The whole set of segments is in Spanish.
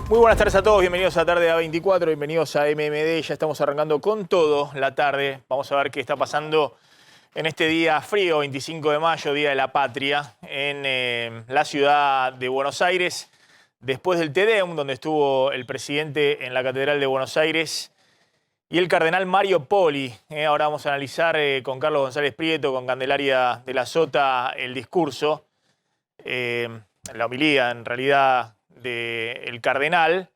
Muy buenas tardes a todos, bienvenidos a Tarde A24, bienvenidos a MMD, ya estamos arrancando con todo la tarde. Vamos a ver qué está pasando en este día frío, 25 de mayo, Día de la Patria, en la ciudad de Buenos Aires. Después del Te Deum, donde estuvo el presidente en la Catedral de Buenos Aires, y el cardenal Mario Poli. Ahora vamos a analizar con Carlos González Prieto, con Candelaria de la Sota, el discurso, la homilía en realidad del cardenal,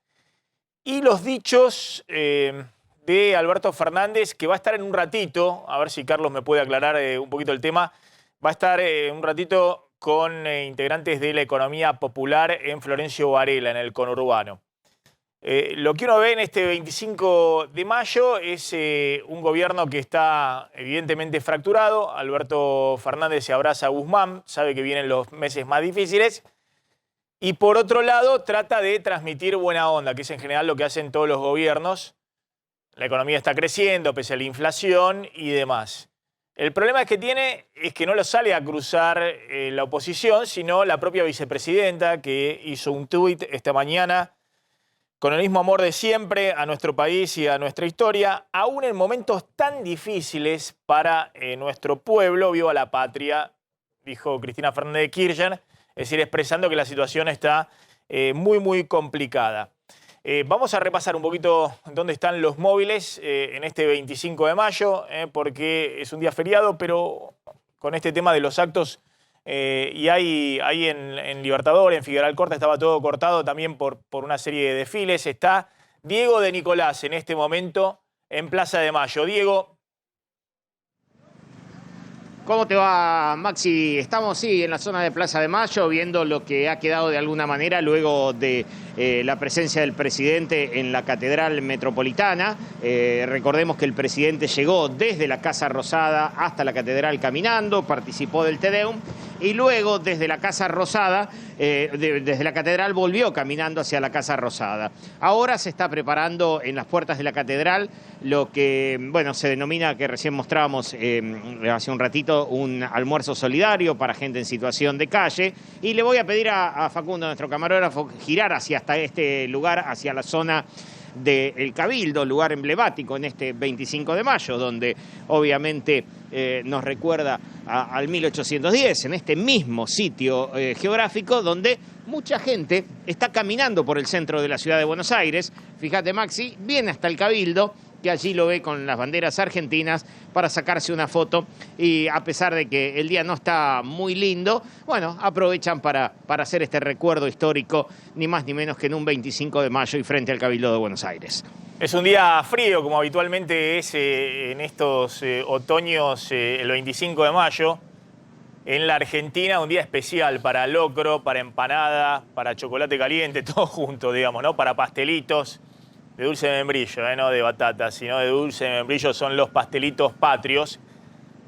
y los dichos de Alberto Fernández, que va a estar en un ratito, a ver si Carlos me puede aclarar un poquito el tema, va a estar un ratito con integrantes de la economía popular en Florencio Varela, en el conurbano. Lo que uno ve en este 25 de mayo es un gobierno que está evidentemente fracturado. Alberto Fernández se abraza a Guzmán, sabe que vienen los meses más difíciles. Y por otro lado, trata de transmitir buena onda, que es en general lo que hacen todos los gobiernos. La economía está creciendo, pese a la inflación y demás. El problema que tiene es que no lo sale a cruzar la oposición, sino la propia vicepresidenta, que hizo un tuit esta mañana con el mismo amor de siempre a nuestro país y a nuestra historia, aún en momentos tan difíciles para nuestro pueblo, viva la patria, dijo Cristina Fernández de Kirchner. Es decir, expresando que la situación está muy complicada. Vamos a repasar un poquito dónde están los móviles en este 25 de mayo, porque es un día feriado, pero con este tema de los actos, y ahí en Libertador, en Figueroa Alcorta, estaba todo cortado también por una serie de desfiles. Está Diego de Nicolás en este momento en Plaza de Mayo. Diego. ¿Cómo te va, Maxi? Estamos, sí, en la zona de Plaza de Mayo, viendo lo que ha quedado de alguna manera luego de la presencia del presidente en la Catedral Metropolitana. Recordemos que el presidente llegó desde la Casa Rosada hasta la Catedral caminando, participó del Te Deum, y luego desde la Casa Rosada, desde la Catedral volvió caminando hacia la Casa Rosada. Ahora se está preparando en las puertas de la Catedral lo que, bueno, se denomina, que recién mostrábamos hace un ratito, un almuerzo solidario para gente en situación de calle. Y le voy a pedir a Facundo, nuestro camarógrafo, girar hasta este lugar, hacia la zona del Cabildo, lugar emblemático en este 25 de mayo, donde obviamente nos recuerda al 1810, en este mismo sitio geográfico, donde mucha gente está caminando por el centro de la ciudad de Buenos Aires. Fíjate, Maxi, viene hasta el Cabildo, que allí lo ve con las banderas argentinas para sacarse una foto, y a pesar de que el día no está muy lindo, bueno, aprovechan para hacer este recuerdo histórico, ni más ni menos que en un 25 de mayo y frente al Cabildo de Buenos Aires. Es un día frío, como habitualmente es en estos otoños, el 25 de mayo. En la Argentina, un día especial para locro, para empanada, para chocolate caliente, todo junto, digamos, ¿no? Para pastelitos de dulce de membrillo, no de batata, sino de dulce de membrillo, son los pastelitos patrios.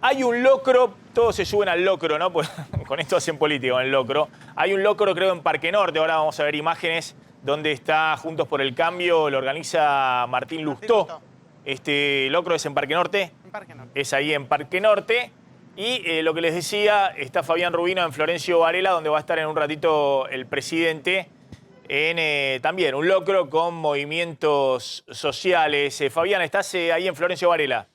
Hay un locro, todos se suben al locro, ¿no? Pues con esto hacen política, con el locro. Hay un locro, creo, en Parque Norte. Ahora vamos a ver imágenes donde está Juntos por el Cambio, lo organiza Martín Lustó. Este locro es en Parque Norte. En Parque Norte. Es ahí en Parque Norte. Y lo que les decía, está Fabián Rubino en Florencio Varela, donde va a estar en un ratito el presidente, en también un locro con movimientos sociales. Fabián, ¿estás ahí en Florencio Varela?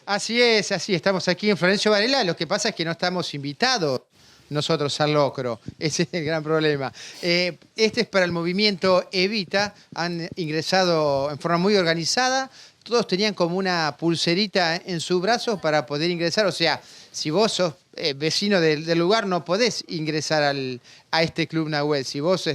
Así es, estamos aquí en Florencio Varela. Lo que pasa es que no estamos invitados nosotros al locro. Ese es el gran problema. Este es para el movimiento Evita. Han ingresado en forma muy organizada. Todos tenían como una pulserita en su brazo para poder ingresar. O sea, si vos sos vecino del lugar, no podés ingresar a este Club Nahuel. Si vos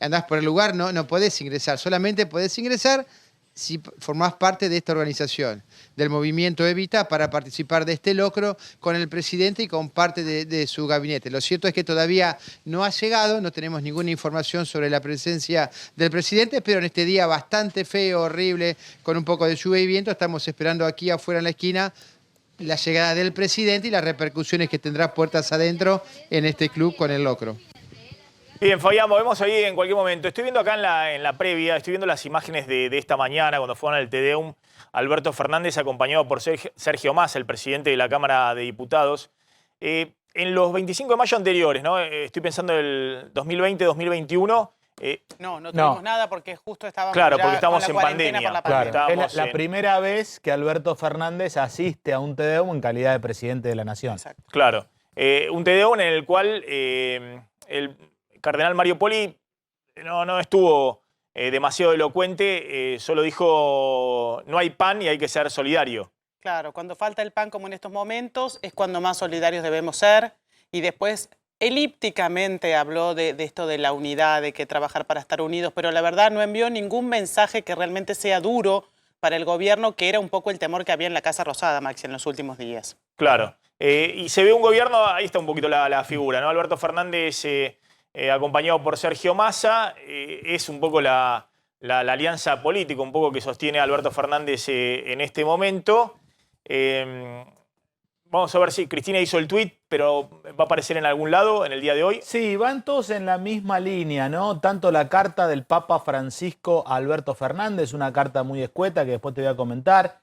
andás por el lugar, no podés ingresar. Solamente podés ingresar si formás parte de esta organización, del movimiento Evita, para participar de este locro con el presidente y con parte de su gabinete. Lo cierto es que todavía no ha llegado, no tenemos ninguna información sobre la presencia del presidente, pero en este día bastante feo, horrible, con un poco de lluvia y viento, estamos esperando aquí afuera en la esquina la llegada del presidente y las repercusiones que tendrá puertas adentro en este club con el locro. Bien, Fabián, volvemos ahí en cualquier momento. Estoy viendo acá en la previa, estoy viendo las imágenes de esta mañana, cuando fueron al Te Deum, Alberto Fernández acompañado por Sergio Massa, el presidente de la Cámara de Diputados. En los 25 de mayo anteriores, ¿no? Estoy pensando en el 2020-2021, No tuvimos nada porque justo estábamos Claro, ya porque estamos con la en cuarentena pandemia. por la Claro, pandemia. es la primera vez que Alberto Fernández asiste a un Tedeum en calidad de presidente de la Nación. Exacto. Claro. Un Tedeum en el cual el cardenal Mario Poli no estuvo demasiado elocuente, solo dijo no hay pan y hay que ser solidario. Claro, cuando falta el pan como en estos momentos es cuando más solidarios debemos ser y después elípticamente habló de esto de la unidad, de que trabajar para estar unidos, pero la verdad no envió ningún mensaje que realmente sea duro para el gobierno, que era un poco el temor que había en la Casa Rosada, Maxi, en los últimos días. Claro. Y se ve un gobierno, ahí está un poquito la figura, ¿no? Alberto Fernández acompañado por Sergio Massa, es un poco la alianza política, un poco que sostiene a Alberto Fernández en este momento. Vamos a ver si Cristina hizo el tuit, pero va a aparecer en algún lado en el día de hoy. Sí, van todos en la misma línea, ¿no? Tanto la carta del Papa Francisco a Alberto Fernández, una carta muy escueta que después te voy a comentar,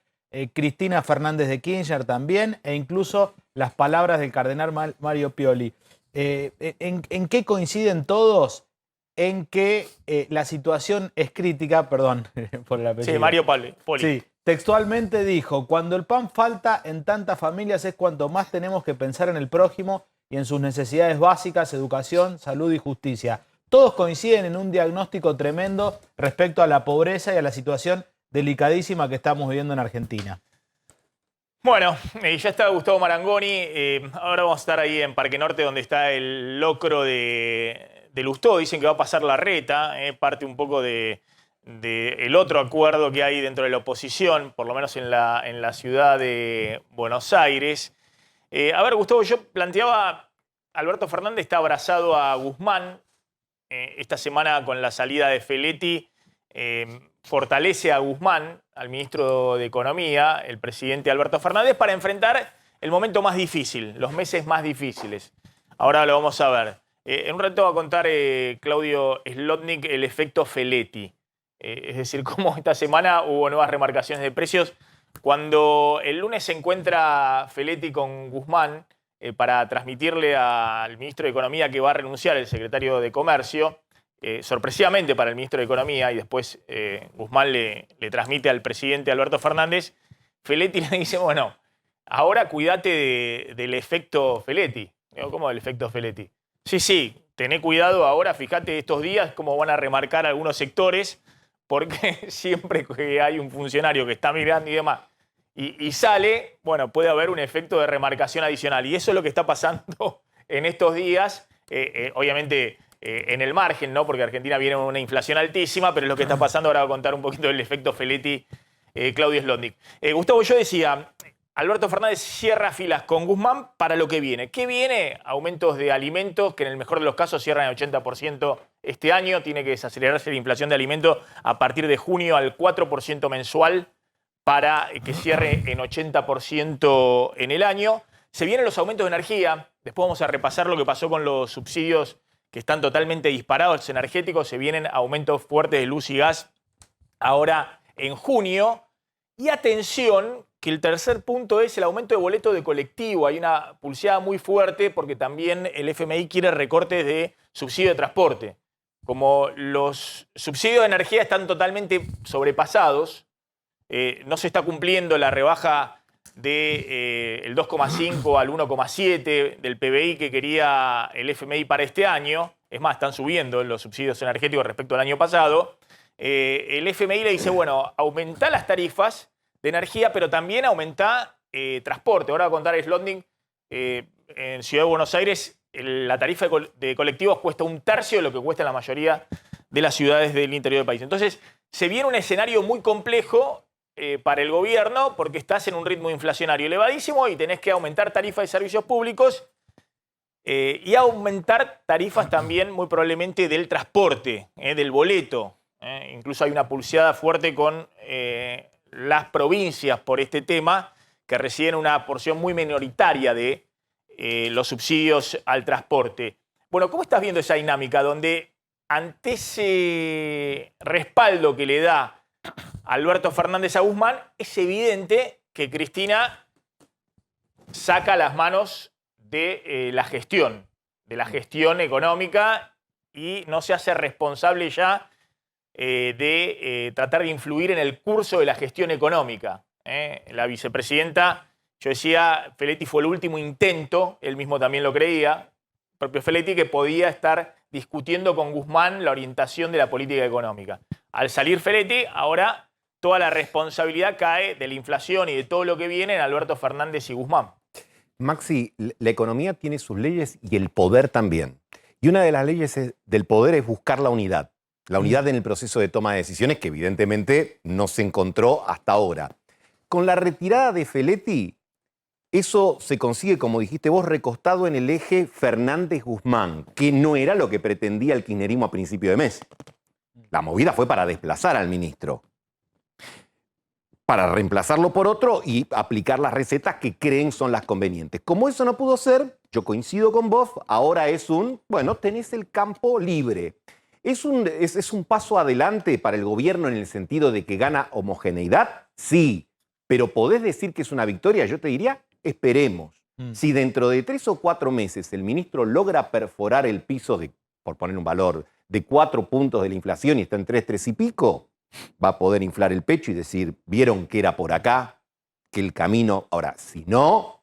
Cristina Fernández de Kirchner también, e incluso las palabras del cardenal Mario Pioli. ¿En qué coinciden todos? En que la situación es crítica, perdón por el apellido. Sí, Mario Poli. Sí, textualmente dijo, cuando el pan falta en tantas familias es cuanto más tenemos que pensar en el prójimo y en sus necesidades básicas, educación, salud y justicia. Todos coinciden en un diagnóstico tremendo respecto a la pobreza y a la situación delicadísima que estamos viviendo en Argentina. Bueno, ya está Gustavo Marangoni. Ahora vamos a estar ahí en Parque Norte, donde está el locro de Lustó. Dicen que va a pasar la reta, parte un poco del otro acuerdo que hay dentro de la oposición, por lo menos en la ciudad de Buenos Aires. A ver, Gustavo, yo planteaba, Alberto Fernández está abrazado a Guzmán. Esta semana con la salida de Feletti, fortalece a Guzmán, al ministro de Economía, el presidente Alberto Fernández, para enfrentar el momento más difícil, los meses más difíciles. Ahora lo vamos a ver. En un rato va a contar Claudio Slotnick el efecto Feletti. Es decir, cómo esta semana hubo nuevas remarcaciones de precios. Cuando el lunes se encuentra Feletti con Guzmán para transmitirle al ministro de Economía que va a renunciar, el secretario de Comercio, sorpresivamente para el ministro de Economía, y después Guzmán le transmite al presidente Alberto Fernández, Feletti le dice, bueno, ahora cuídate del efecto Feletti. Digo, ¿cómo del efecto Feletti? Sí, tené cuidado ahora, fíjate estos días cómo van a remarcar algunos sectores, porque siempre que hay un funcionario que está mirando y demás, y sale, bueno, puede haber un efecto de remarcación adicional. Y eso es lo que está pasando en estos días, obviamente en el margen, ¿no? Porque Argentina viene con una inflación altísima, pero es lo que está pasando. Ahora va a contar un poquito del efecto Feletti, Claudio Slotnick. Gustavo, yo decía, Alberto Fernández cierra filas con Guzmán para lo que viene. ¿Qué viene? Aumentos de alimentos, que en el mejor de los casos cierran el 80% este año. Tiene que desacelerarse la inflación de alimentos a partir de junio al 4% mensual para que cierre en 80% en el año. Se vienen los aumentos de energía. Después vamos a repasar lo que pasó con los subsidios que están totalmente disparados energéticos. Se vienen aumentos fuertes de luz y gas ahora en junio. Y atención, que el tercer punto es el aumento de boleto de colectivo. Hay una pulseada muy fuerte porque también el FMI quiere recortes de subsidio de transporte. Como los subsidios de energía están totalmente sobrepasados, no se está cumpliendo la rebaja del 2,5 al 1,7 del PBI que quería el FMI para este año. Es más, están subiendo los subsidios energéticos respecto al año pasado. El FMI le dice, bueno, aumenta las tarifas de energía, pero también aumenta transporte. Ahora va a contar Slotnick, en Ciudad de Buenos Aires la tarifa de colectivos cuesta un tercio de lo que cuesta en la mayoría de las ciudades del interior del país. Entonces, se viene un escenario muy complejo para el gobierno porque estás en un ritmo inflacionario elevadísimo y tenés que aumentar tarifas de servicios públicos y aumentar tarifas también muy probablemente del transporte, del boleto. Incluso hay una pulseada fuerte con las provincias por este tema que reciben una porción muy minoritaria de los subsidios al transporte. Bueno, ¿cómo estás viendo esa dinámica donde ante ese respaldo que le da Alberto Fernández a Guzmán, es evidente que Cristina saca las manos de la gestión económica y no se hace responsable ya de tratar de influir en el curso de la gestión económica. La vicepresidenta, yo decía, Feletti fue el último intento, él mismo también lo creía, el propio Feletti, que podía estar discutiendo con Guzmán la orientación de la política económica. Al salir Feletti, ahora toda la responsabilidad cae de la inflación y de todo lo que viene en Alberto Fernández y Guzmán. Maxi, la economía tiene sus leyes y el poder también. Y una de las leyes del poder es buscar la unidad. La unidad en el proceso de toma de decisiones que evidentemente no se encontró hasta ahora. Con la retirada de Feletti, eso se consigue, como dijiste vos, recostado en el eje Fernández-Guzmán, que no era lo que pretendía el kirchnerismo a principio de mes. La movida fue para desplazar al ministro, para reemplazarlo por otro y aplicar las recetas que creen son las convenientes. Como eso no pudo ser, yo coincido con vos, ahora es bueno, tenés el campo libre. ¿Es un paso adelante para el gobierno en el sentido de que gana homogeneidad? Sí, pero ¿podés decir que es una victoria? Yo te diría, esperemos. Si dentro de 3 o 4 meses el ministro logra perforar el piso de, por poner un valor, de 4 puntos de la inflación y está en 3 y pico, va a poder inflar el pecho y decir, vieron que era por acá, que el camino... Ahora, si no,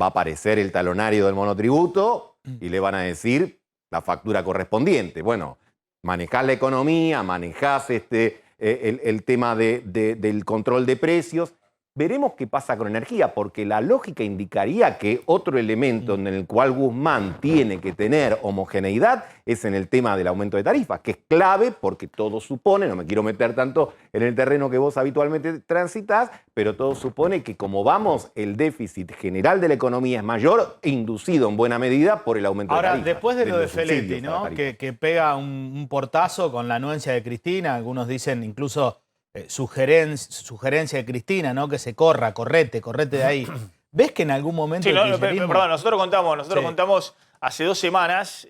va a aparecer el talonario del monotributo y le van a decir la factura correspondiente. Bueno, manejás la economía, manejás el tema del control de precios. Veremos qué pasa con energía, porque la lógica indicaría que otro elemento en el cual Guzmán tiene que tener homogeneidad es en el tema del aumento de tarifas, que es clave porque todo supone, no me quiero meter tanto en el terreno que vos habitualmente transitás, pero todo supone que como vamos, el déficit general de la economía es mayor, inducido en buena medida por el aumento de tarifas. Ahora, después de lo de Feletti, ¿no? Que pega un portazo con la anuencia de Cristina, algunos dicen incluso... sugerencia de Cristina, ¿no? Que se correte de ahí. ¿Ves que en algún momento sí, perdón, nosotros contamos hace 2 semanas,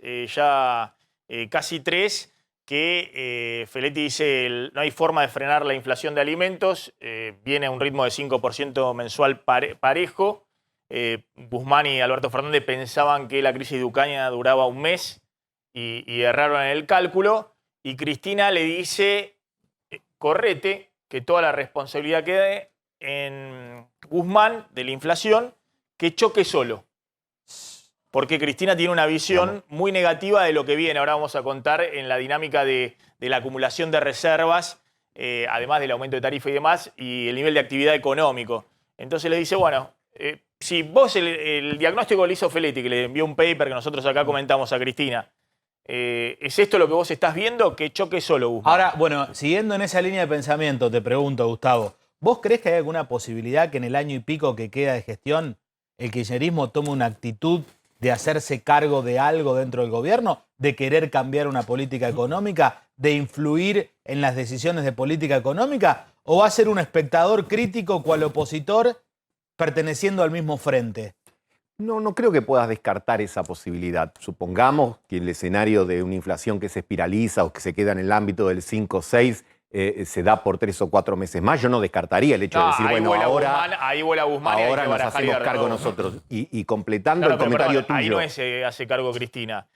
casi 3, que Feletti dice no hay forma de frenar la inflación de alimentos, viene a un ritmo de 5% mensual parejo. Guzmán y Alberto Fernández pensaban que la crisis de Ucrania duraba un mes y erraron en el cálculo. Y Cristina le dice... correte, que toda la responsabilidad quede en Guzmán de la inflación, que choque solo. Porque Cristina tiene una visión muy negativa de lo que viene. Ahora vamos a contar en la dinámica de la acumulación de reservas, además del aumento de tarifa y demás, y el nivel de actividad económico. Entonces le dice, bueno, si vos el diagnóstico le hizo Feletti, que le envió un paper que nosotros acá comentamos a Cristina, ¿es esto lo que vos estás viendo? Que choque solo, Guzmán. Ahora, bueno, siguiendo en esa línea de pensamiento, te pregunto, Gustavo, ¿vos crees que hay alguna posibilidad que en el año y pico que queda de gestión el kirchnerismo tome una actitud de hacerse cargo de algo dentro del gobierno, de querer cambiar una política económica, de influir en las decisiones de política económica, o va a ser un espectador crítico cual opositor perteneciendo al mismo frente? No creo que puedas descartar esa posibilidad. Supongamos que el escenario de una inflación que se espiraliza o que se queda en el ámbito del 5 o 6 se da por 3 o 4 meses más. Yo no descartaría el hecho de decir, bueno, ahí vuela Guzmán ahora nos hacemos cargo nosotros. Y completando el comentario tuyo. Ahí no hace cargo Cristina.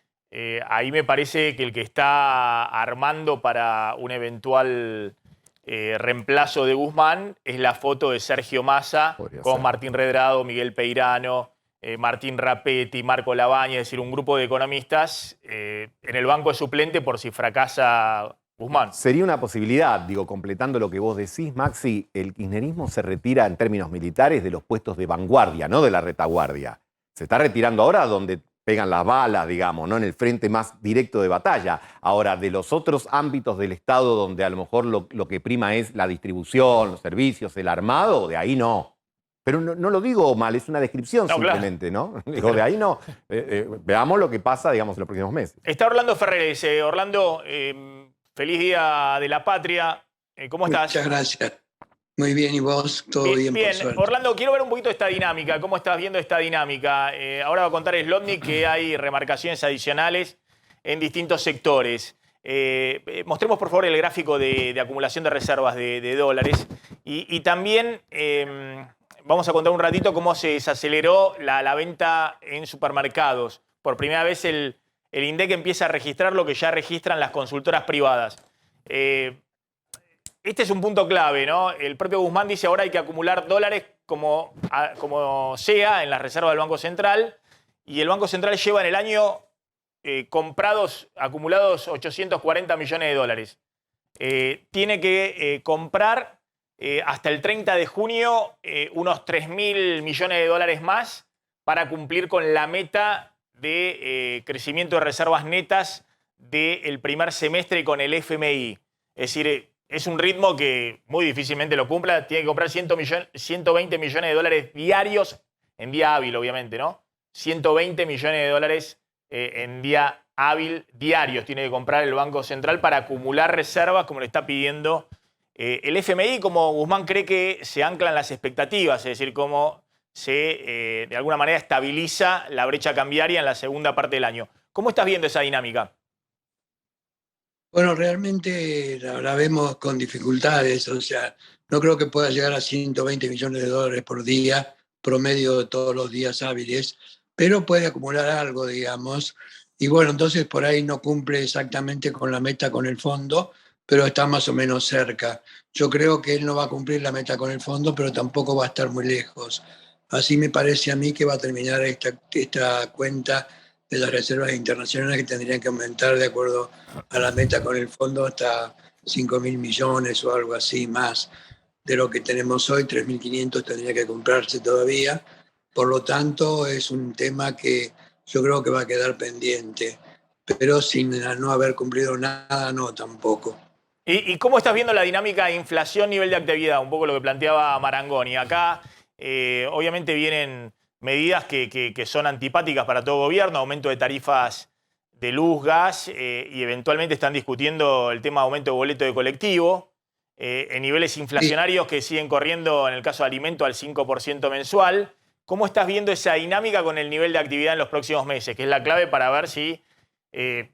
Ahí me parece que el que está armando para un eventual reemplazo de Guzmán es la foto de Sergio Massa con Martín Redrado, Miguel Peirano, Martín Rapetti, Marco Labaña, es decir, un grupo de economistas en el banco de suplente por si fracasa Guzmán. Sería una posibilidad, digo, completando lo que vos decís, Maxi, el kirchnerismo se retira en términos militares de los puestos de vanguardia, no de la retaguardia. Se está retirando ahora donde pegan las balas, digamos, ¿no? En el frente más directo de batalla. Ahora, de los otros ámbitos del Estado donde a lo mejor lo que prima es la distribución, los servicios, el armado, de ahí no. Pero no lo digo mal, es una descripción simplemente, claro. ¿No? Digo, de ahí no. Veamos lo que pasa, digamos, en los próximos meses. Está Orlando Ferrer, dice, Orlando, feliz Día de la Patria. ¿Cómo estás? Muchas gracias. Muy bien, ¿y vos? ¿Todo bien, por suerte? Orlando, quiero ver un poquito esta dinámica. ¿Cómo estás viendo esta dinámica? Ahora va a contar Slotnick que hay remarcaciones adicionales en distintos sectores. Mostremos, por favor, el gráfico de acumulación de reservas de dólares. Y también... vamos a contar un ratito cómo se desaceleró la venta en supermercados. Por primera vez el el INDEC empiece a registrar lo que ya registran las consultoras privadas. Este es un punto clave, ¿no? El propio Guzmán dice ahora hay que acumular dólares como sea en la reserva del Banco Central, y el Banco Central lleva en el año acumulados 840 millones de dólares. Tiene que comprar hasta el 30 de junio unos 3.000 millones de dólares más para cumplir con la meta de crecimiento de reservas netas del primer semestre con el FMI. Es decir, es un ritmo que muy difícilmente lo cumpla. Tiene que comprar 120 millones de dólares diarios en día hábil, obviamente, ¿no? 120 millones de dólares en día hábil diarios tiene que comprar el Banco Central para acumular reservas, como le está pidiendo el FMI, como Guzmán cree que se anclan las expectativas, es decir, cómo se, de alguna manera, estabiliza la brecha cambiaria en la segunda parte del año. ¿Cómo estás viendo esa dinámica? Bueno, realmente la vemos con dificultades, o sea, no creo que pueda llegar a 120 millones de dólares por día, promedio de todos los días hábiles, pero puede acumular algo, digamos, y bueno, entonces por ahí no cumple exactamente con la meta con el fondo, pero está más o menos cerca. Yo creo que él no va a cumplir la meta con el fondo, pero tampoco va a estar muy lejos. Así me parece a mí que va a terminar esta cuenta de las reservas internacionales, que tendrían que aumentar de acuerdo a la meta con el fondo hasta 5.000 millones o algo así más de lo que tenemos hoy. 3.500 tendría que comprarse todavía. Por lo tanto, es un tema que yo creo que va a quedar pendiente, pero sin no haber cumplido nada, no, tampoco. ¿Y cómo estás viendo la dinámica de inflación, nivel de actividad? Un poco lo que planteaba Marangoni. Acá, obviamente, vienen medidas que son antipáticas para todo gobierno, aumento de tarifas de luz, gas, y eventualmente están discutiendo el tema de aumento de boleto de colectivo, en niveles inflacionarios que siguen corriendo, en el caso de alimento, al 5% mensual. ¿Cómo estás viendo esa dinámica con el nivel de actividad en los próximos meses? Que es la clave para ver si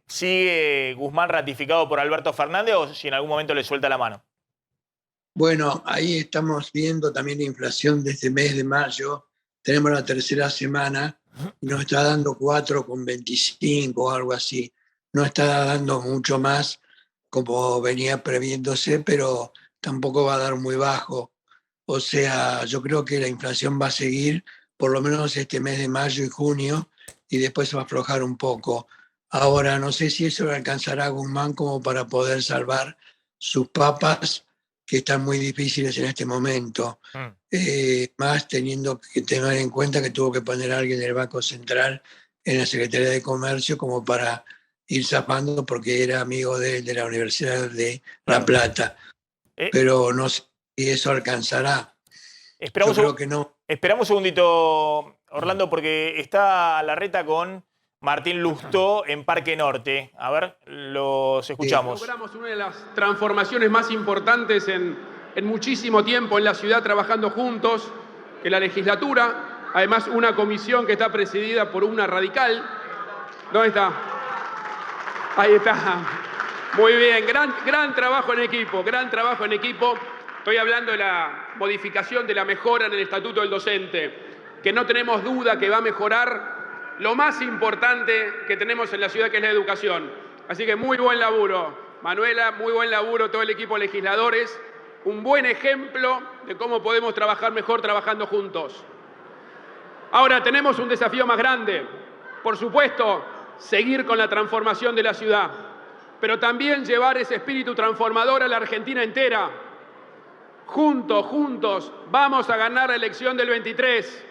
sigue Guzmán ratificado por Alberto Fernández o si en algún momento le suelta la mano. Bueno, ahí estamos viendo también la inflación de este mes de mayo. Tenemos la tercera semana y nos está dando 4,25 o algo así. No está dando mucho más como venía previéndose, pero tampoco va a dar muy bajo. O sea, yo creo que la inflación va a seguir por lo menos este mes de mayo y junio, y después se va a aflojar un poco. Ahora, no sé si eso le alcanzará a Guzmán como para poder salvar sus papas, que están muy difíciles en este momento. Más teniendo que tener en cuenta que tuvo que poner a alguien del Banco Central en la Secretaría de Comercio como para ir zafando, porque era amigo de la Universidad de La Plata. Pero no sé si eso alcanzará. Yo creo que no. Esperamos un segundito, Orlando, porque está Larreta con Martín Lustó en Parque Norte. A ver, los escuchamos. Logramos una de las transformaciones más importantes en muchísimo tiempo en la ciudad, trabajando juntos, en la legislatura. Además, una comisión que está presidida por una radical. ¿Dónde está? Ahí está. Muy bien, gran trabajo en equipo, gran trabajo en equipo. Estoy hablando de la modificación, de la mejora en el Estatuto del Docente, que no tenemos duda que va a mejorar lo más importante que tenemos en la ciudad, que es la educación. Así que muy buen laburo, Manuela, muy buen laburo todo el equipo de legisladores. Un buen ejemplo de cómo podemos trabajar mejor trabajando juntos. Ahora tenemos un desafío más grande. Por supuesto, seguir con la transformación de la ciudad, pero también llevar ese espíritu transformador a la Argentina entera. Juntos, vamos a ganar la elección del 23,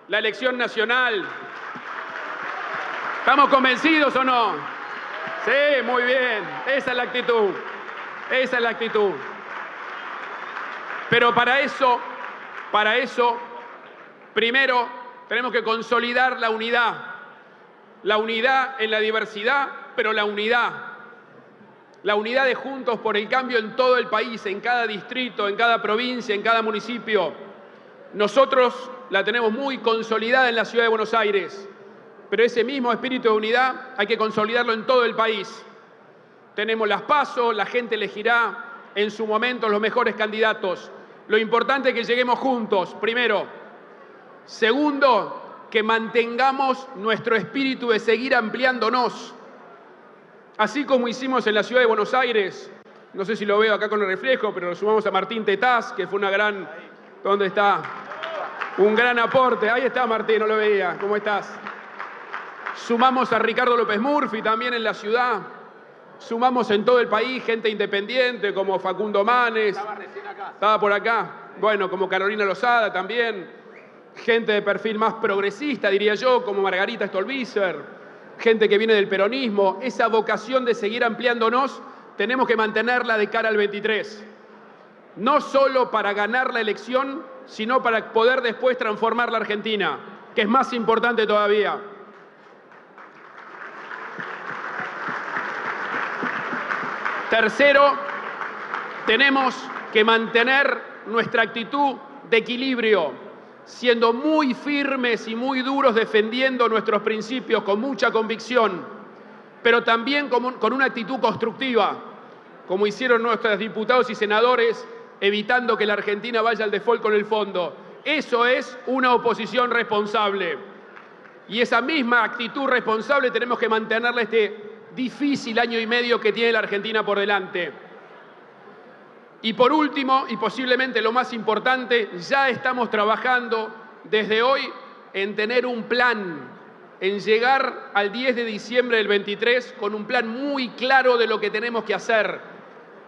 la elección nacional. ¿Estamos convencidos o no? Sí, muy bien. Esa es la actitud. Esa es la actitud. Pero para eso, primero tenemos que consolidar la unidad. La unidad en la diversidad, pero la unidad. La unidad de Juntos por el Cambio en todo el país, en cada distrito, en cada provincia, en cada municipio. Nosotros la tenemos muy consolidada en la ciudad de Buenos Aires, pero ese mismo espíritu de unidad hay que consolidarlo en todo el país. Tenemos las PASO, la gente elegirá en su momento los mejores candidatos. Lo importante es que lleguemos juntos, primero. Segundo, que mantengamos nuestro espíritu de seguir ampliándonos. Así como hicimos en la ciudad de Buenos Aires, no sé si lo veo acá con el reflejo, pero lo sumamos a Martín Tetaz, que fue una gran... ¿Dónde está? Un gran aporte. Ahí está Martín, no lo veía. ¿Cómo estás? Sumamos a Ricardo López Murphy también en la ciudad. Sumamos en todo el país gente independiente como Facundo Manes. Estaba por acá. Bueno, como Carolina Lozada también. Gente de perfil más progresista, diría yo, como Margarita Stolbizer. Gente que viene del peronismo. Esa vocación de seguir ampliándonos, tenemos que mantenerla de cara al 23. No solo para ganar la elección, sino para poder después transformar la Argentina, que es más importante todavía. Tercero, tenemos que mantener nuestra actitud de equilibrio, siendo muy firmes y muy duros defendiendo nuestros principios con mucha convicción, pero también con una actitud constructiva, como hicieron nuestros diputados y senadores, evitando que la Argentina vaya al default con el fondo. Eso es una oposición responsable. Y esa misma actitud responsable tenemos que mantenerla este difícil año y medio que tiene la Argentina por delante. Y por último, y posiblemente lo más importante, ya estamos trabajando desde hoy en tener un plan, en llegar al 10 de diciembre del 23 con un plan muy claro de lo que tenemos que hacer,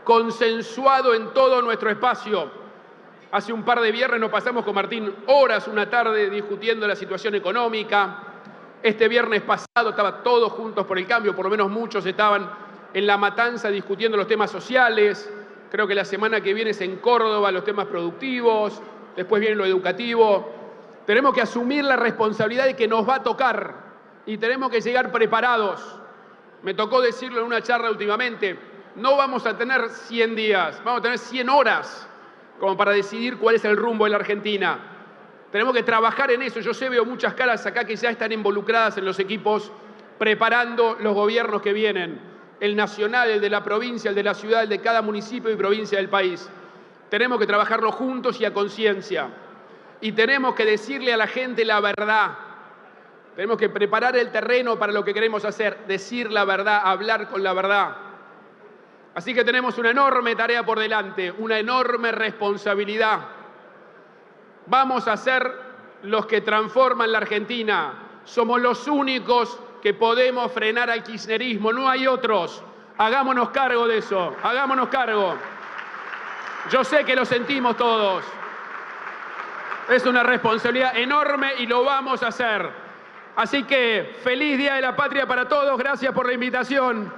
consensuado en todo nuestro espacio. Hace un par de viernes nos pasamos con Martín horas, una tarde, discutiendo la situación económica. Este viernes pasado estaban todos juntos por el cambio, por lo menos muchos estaban en La Matanza discutiendo los temas sociales. Creo que la semana que viene es en Córdoba los temas productivos, después viene lo educativo. Tenemos que asumir la responsabilidad de que nos va a tocar y tenemos que llegar preparados. Me tocó decirlo en una charla últimamente, no vamos a tener 100 días, vamos a tener 100 horas como para decidir cuál es el rumbo de la Argentina. Tenemos que trabajar en eso. Yo veo muchas caras acá que ya están involucradas en los equipos preparando los gobiernos que vienen. El nacional, el de la provincia, el de la ciudad, el de cada municipio y provincia del país. Tenemos que trabajarlo juntos y a conciencia. Y tenemos que decirle a la gente la verdad. Tenemos que preparar el terreno para lo que queremos hacer, decir la verdad, hablar con la verdad. Así que tenemos una enorme tarea por delante, una enorme responsabilidad. Vamos a ser los que transforman la Argentina. Somos los únicos que podemos frenar al kirchnerismo, no hay otros. Hagámonos cargo de eso, hagámonos cargo. Yo sé que lo sentimos todos. Es una responsabilidad enorme y lo vamos a hacer. Así que feliz Día de la Patria para todos, gracias por la invitación.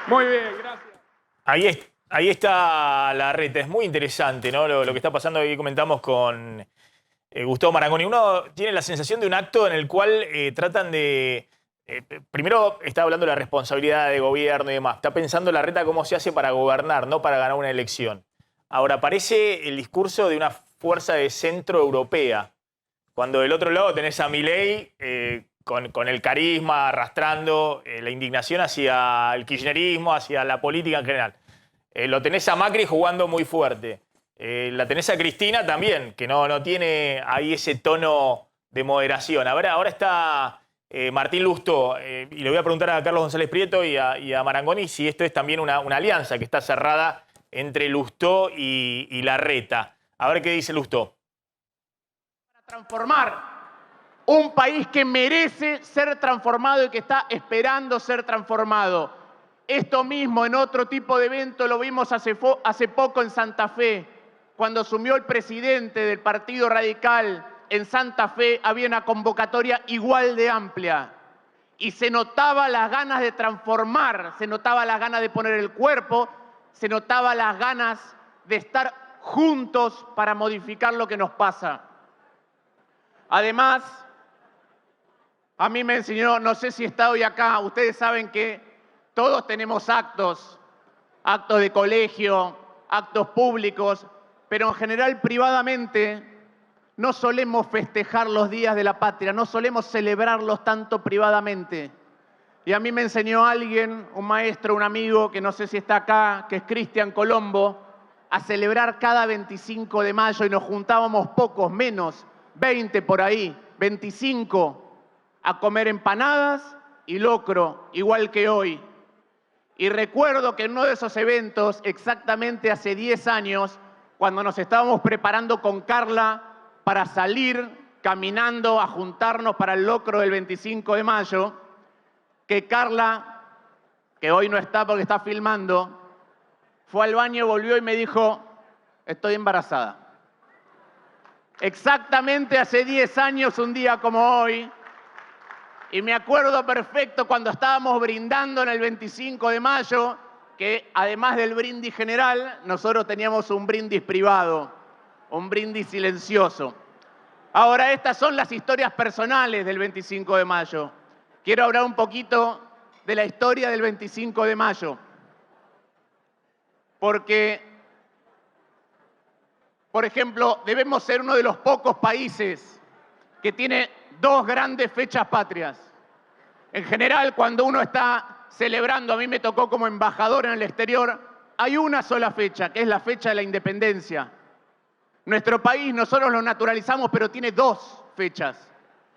Muy bien, gracias. Ahí está Larreta, es muy interesante, ¿no? Lo que está pasando, ahí comentamos con Gustavo Marangoni. Uno tiene la sensación de un acto en el cual tratan de... primero está hablando de la responsabilidad de gobierno y demás. Está pensando Larreta cómo se hace para gobernar, no para ganar una elección. Ahora, parece el discurso de una fuerza de centro europea. Cuando del otro lado tenés a Milei con el carisma arrastrando la indignación hacia el kirchnerismo, hacia la política en general. Lo tenés a Macri jugando muy fuerte. La tenés a Cristina también, que no tiene ahí ese tono de moderación. A ver, ahora está Martín Lustó, y le voy a preguntar a Carlos González Prieto y a Marangoni si esto es también una alianza que está cerrada entre Lustó y Larreta. A ver qué dice Lustó. Para transformar un país que merece ser transformado y que está esperando ser transformado. Esto mismo en otro tipo de evento lo vimos hace poco en Santa Fe. Cuando asumió el presidente del Partido Radical en Santa Fe, había una convocatoria igual de amplia. Y se notaba las ganas de transformar, se notaba las ganas de poner el cuerpo, se notaba las ganas de estar juntos para modificar lo que nos pasa. Además, a mí me enseñó, no sé si está hoy acá, ustedes saben que todos tenemos actos de colegio, actos públicos, pero en general privadamente no solemos festejar los días de la patria, no solemos celebrarlos tanto privadamente. Y a mí me enseñó alguien, un maestro, un amigo, que no sé si está acá, que es Cristian Colombo, a celebrar cada 25 de mayo y nos juntábamos pocos, menos, 20 por ahí, 25, a comer empanadas y locro, igual que hoy. Y recuerdo que en uno de esos eventos, exactamente hace 10 años, cuando nos estábamos preparando con Carla para salir caminando a juntarnos para el locro del 25 de mayo, que Carla, que hoy no está porque está filmando, fue al baño, volvió y me dijo, estoy embarazada. Exactamente hace 10 años, un día como hoy, y me acuerdo perfecto cuando estábamos brindando en el 25 de mayo, que además del brindis general, nosotros teníamos un brindis privado, un brindis silencioso. Ahora, estas son las historias personales del 25 de mayo. Quiero hablar un poquito de la historia del 25 de mayo. Porque, por ejemplo, debemos ser uno de los pocos países que tiene dos grandes fechas patrias. En general, cuando uno está celebrando, a mí me tocó como embajador en el exterior, hay una sola fecha, que es la fecha de la independencia. Nuestro país, nosotros lo naturalizamos, pero tiene dos fechas.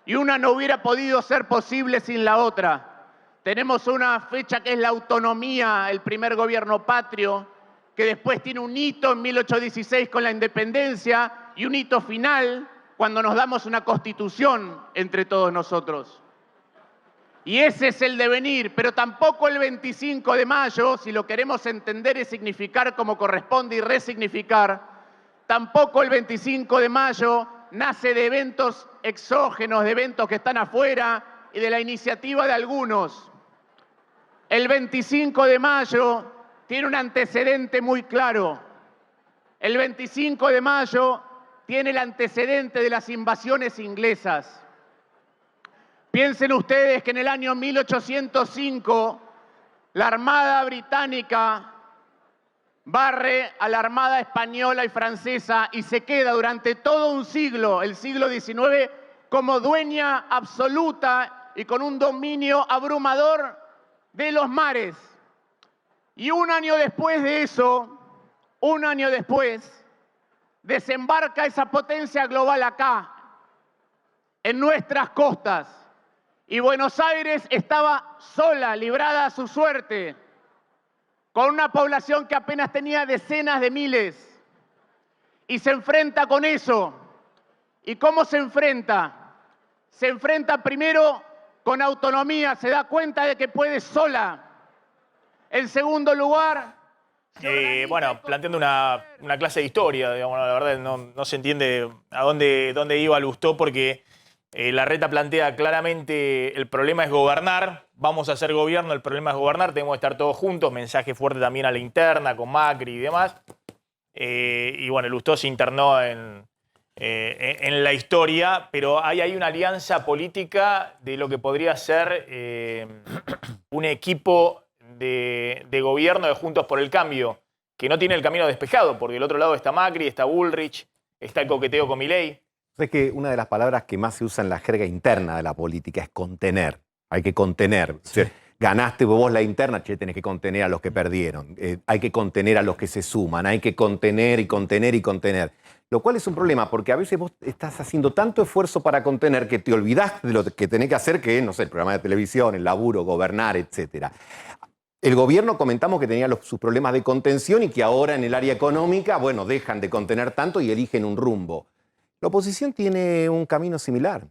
Y una no hubiera podido ser posible sin la otra. Tenemos una fecha que es la autonomía, el primer gobierno patrio, que después tiene un hito en 1816 con la independencia y un hito final cuando nos damos una constitución entre todos nosotros. Y ese es el devenir, pero tampoco el 25 de mayo, si lo queremos entender y significar como corresponde y resignificar, tampoco el 25 de mayo nace de eventos exógenos, de eventos que están afuera y de la iniciativa de algunos. El 25 de mayo tiene un antecedente muy claro. El 25 de mayo tiene el antecedente de las invasiones inglesas. Piensen ustedes que en el año 1805 la Armada británica barre a la Armada española y francesa y se queda durante todo un siglo, el siglo XIX, como dueña absoluta y con un dominio abrumador de los mares. Y un año después de eso, un año después, desembarca esa potencia global acá, en nuestras costas. Y Buenos Aires estaba sola, librada a su suerte, con una población que apenas tenía decenas de miles. Y se enfrenta con eso. ¿Y cómo se enfrenta? Se enfrenta primero con autonomía, se da cuenta de que puede sola. En segundo lugar... Bueno, planteando una clase de historia, digamos, la verdad no se entiende a dónde iba Lustó, porque Larreta plantea claramente el problema es gobernar, vamos a hacer gobierno, el problema es gobernar, tenemos que estar todos juntos, mensaje fuerte también a la interna con Macri y demás. Y bueno, Lustó se internó en la historia, pero hay una alianza política de lo que podría ser un equipo de gobierno de Juntos por el Cambio, que no tiene el camino despejado, porque del otro lado está Macri, está Bullrich, está el coqueteo con Milei. Es que una de las palabras que más se usa en la jerga interna de la política es contener. Hay que contener. Sí. O sea, ganaste vos la interna, tenés que contener a los que perdieron. Hay que contener a los que se suman. Hay que contener y contener y contener. Lo cual es un problema, porque a veces vos estás haciendo tanto esfuerzo para contener que te olvidás de lo que tenés que hacer, que no sé, el programa de televisión, el laburo, gobernar, etcétera. El gobierno comentamos que tenía sus problemas de contención y que ahora en el área económica, bueno, dejan de contener tanto y eligen un rumbo. La oposición tiene un camino similar.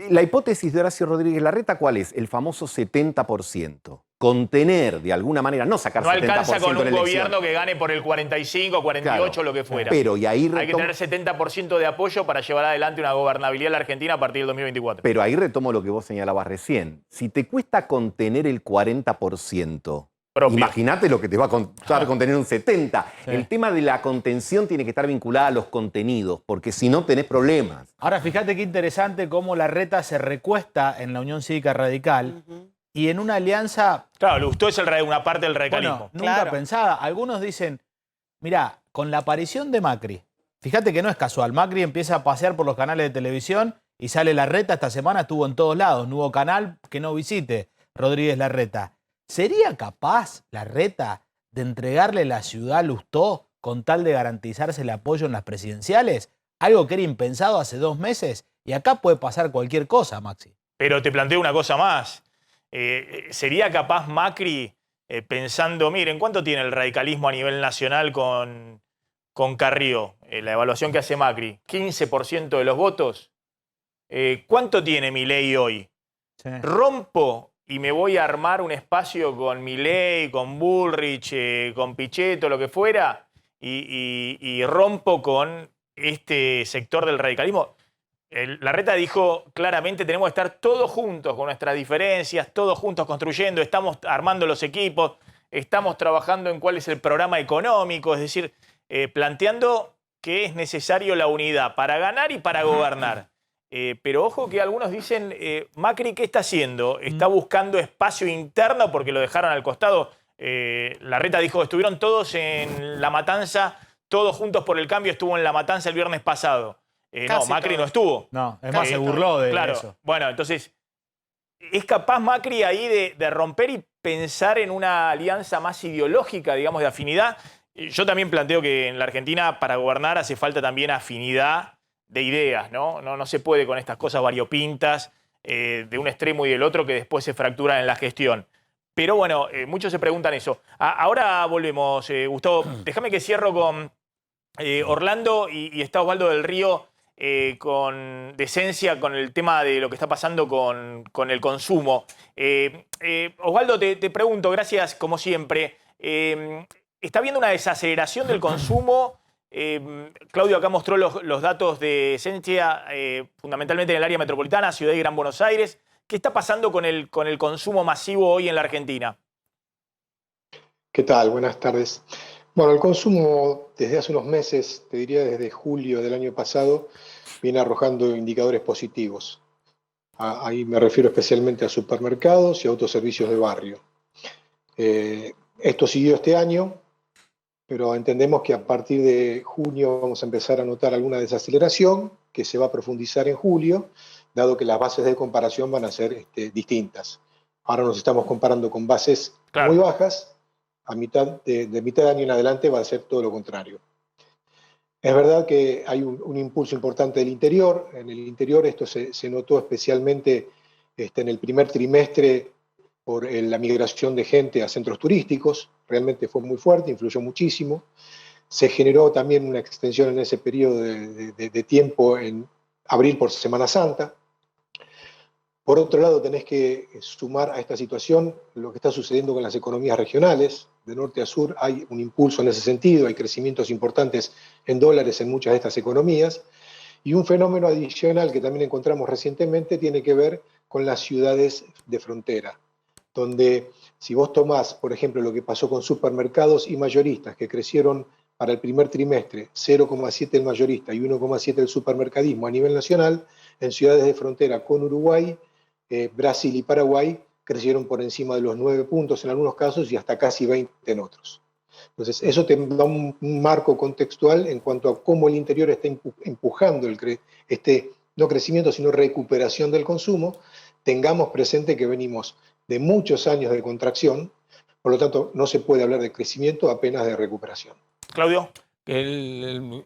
La hipótesis de Horacio Rodríguez Larreta, ¿cuál es? El famoso 70%. Contener, de alguna manera, no sacar 70% no alcanza con un elección. Gobierno que gane por el 45, 48, claro, lo que fuera. Pero, y ahí hay que tener 70% de apoyo para llevar adelante una gobernabilidad en la Argentina a partir del 2024. Pero ahí retomo lo que vos señalabas recién. Si te cuesta contener el 40%, imagínate lo que te va a costar contener un 70%. Sí. El tema de la contención tiene que estar vinculada a los contenidos, porque si no tenés problemas. Ahora, fíjate qué interesante cómo Larreta se recuesta en la Unión Cívica Radical y en una alianza... Claro, Lustó es una parte del radicalismo. Bueno, nunca pensada. Algunos dicen, mirá, con la aparición de Macri, fíjate que no es casual, Macri empieza a pasear por los canales de televisión y sale Larreta, esta semana estuvo en todos lados, no hubo canal que no visite Rodríguez Larreta. ¿Sería capaz Larreta de entregarle la ciudad a Lustó con tal de garantizarse el apoyo en las presidenciales? Algo que era impensado hace 2 meses y acá puede pasar cualquier cosa, Maxi. Pero te planteo una cosa más. ¿Sería capaz Macri, pensando, miren, ¿cuánto tiene el radicalismo a nivel nacional con Carrió? La evaluación que hace Macri, 15% de los votos. ¿Cuánto tiene Milei hoy? Sí. Rompo y me voy a armar un espacio con Milei, con Bullrich, con Pichetto, lo que fuera, y rompo con este sector del radicalismo. Larreta dijo claramente, tenemos que estar todos juntos con nuestras diferencias, todos juntos construyendo, estamos armando los equipos, estamos trabajando en cuál es el programa económico, es decir, planteando que es necesario la unidad para ganar y para gobernar. Pero ojo que algunos dicen, Macri, ¿qué está haciendo? ¿Está buscando espacio interno porque lo dejaron al costado? Larreta dijo, estuvieron todos en La Matanza, todos juntos por el cambio, estuvo en La Matanza el viernes pasado. No, Macri todo. no estuvo. No, es más, se burló de Claro. eso. Bueno, entonces, ¿es capaz Macri ahí de romper y pensar en una alianza más ideológica, digamos, de afinidad? Yo también planteo que en la Argentina, para gobernar, hace falta también afinidad de ideas, ¿no? No se puede con estas cosas variopintas de un extremo y del otro que después se fracturan en la gestión. Pero bueno, muchos se preguntan eso. Ahora volvemos, Gustavo. Déjame que cierro con Orlando y está Osvaldo del Río con decencia con el tema de lo que está pasando con el consumo. Osvaldo, te pregunto, gracias como siempre. ¿Está habiendo una desaceleración del consumo? Claudio acá mostró los datos de Esencia, fundamentalmente en el área metropolitana, Ciudad y Gran Buenos Aires. ¿Qué está pasando con el consumo masivo hoy en la Argentina? ¿Qué tal? Buenas tardes. Bueno, el consumo desde hace unos meses, te diría desde julio del año pasado, viene arrojando indicadores positivos. Ahí me refiero especialmente a supermercados y autoservicios de barrio. Esto siguió este año, pero entendemos que a partir de junio vamos a empezar a notar alguna desaceleración que se va a profundizar en julio, dado que las bases de comparación van a ser distintas. Ahora nos estamos comparando con bases muy bajas, de mitad de año en adelante va a ser todo lo contrario. Es verdad que hay un impulso importante del interior. En el interior esto se notó especialmente en el primer trimestre por la migración de gente a centros turísticos. Realmente fue muy fuerte, influyó muchísimo. Se generó también una extensión en ese periodo de tiempo en abril por Semana Santa. Por otro lado, tenés que sumar a esta situación lo que está sucediendo con las economías regionales. De norte a sur hay un impulso en ese sentido, hay crecimientos importantes en dólares en muchas de estas economías. Y un fenómeno adicional que también encontramos recientemente tiene que ver con las ciudades de frontera, donde si vos tomás, por ejemplo, lo que pasó con supermercados y mayoristas, que crecieron para el primer trimestre 0,7 el mayorista y 1,7 el supermercadismo a nivel nacional, en ciudades de frontera con Uruguay, Brasil y Paraguay crecieron por encima de los 9 puntos en algunos casos y hasta casi 20 en otros. Entonces, eso te da un marco contextual en cuanto a cómo el interior está empujando no crecimiento, sino recuperación del consumo. Tengamos presente que venimos de muchos años de contracción, por lo tanto, no se puede hablar de crecimiento, apenas de recuperación. Claudio.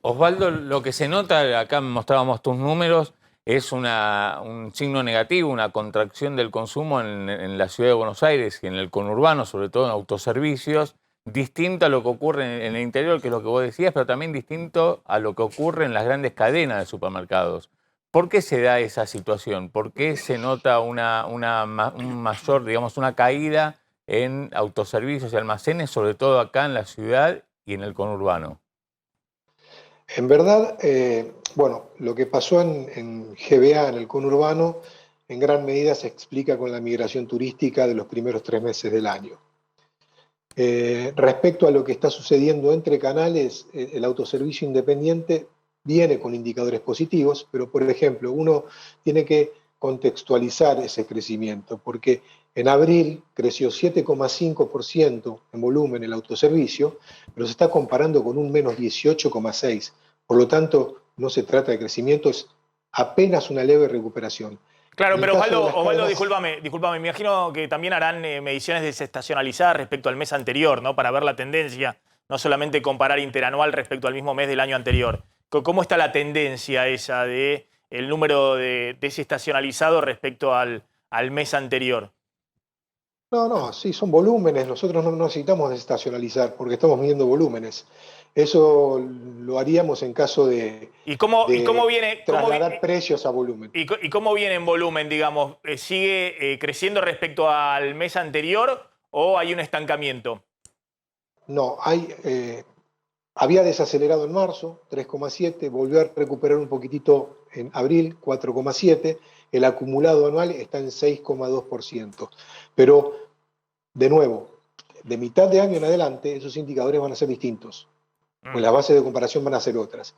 Osvaldo, lo que se nota, acá mostrábamos tus números, es un signo negativo, una contracción del consumo en la ciudad de Buenos Aires y en el conurbano, sobre todo en autoservicios, distinto a lo que ocurre en el interior, que es lo que vos decías, pero también distinto a lo que ocurre en las grandes cadenas de supermercados. ¿Por qué se da esa situación? ¿Por qué se nota un mayor, digamos, una caída en autoservicios y almacenes, sobre todo acá en la ciudad y en el conurbano? En verdad, bueno, lo que pasó en GBA, en el conurbano, en gran medida se explica con la migración turística de los primeros 3 meses del año. Respecto a lo que está sucediendo entre canales, el autoservicio independiente viene con indicadores positivos, pero por ejemplo, uno tiene que contextualizar ese crecimiento, porque en abril creció 7,5% en volumen el autoservicio, pero se está comparando con un menos 18,6%. Por lo tanto, no se trata de crecimiento, es apenas una leve recuperación. Claro, pero Osvaldo, discúlpame, me imagino que también harán mediciones desestacionalizadas respecto al mes anterior, ¿no? Para ver la tendencia, no solamente comparar interanual respecto al mismo mes del año anterior. ¿Cómo está la tendencia esa de el número de desestacionalizado respecto al mes anterior? No, sí, son volúmenes. Nosotros no necesitamos desestacionalizar porque estamos midiendo volúmenes. Eso lo haríamos en caso de, ¿Y cómo viene? trasladar precios a volumen. ¿Y cómo viene en volumen, digamos? ¿Sigue creciendo respecto al mes anterior o hay un estancamiento? No, había desacelerado en marzo, 3,7, volvió a recuperar un poquitito en abril, 4,7, el acumulado anual está en 6,2%. Pero, de nuevo, de mitad de año en adelante, esos indicadores van a ser distintos, pues las bases de comparación van a ser otras.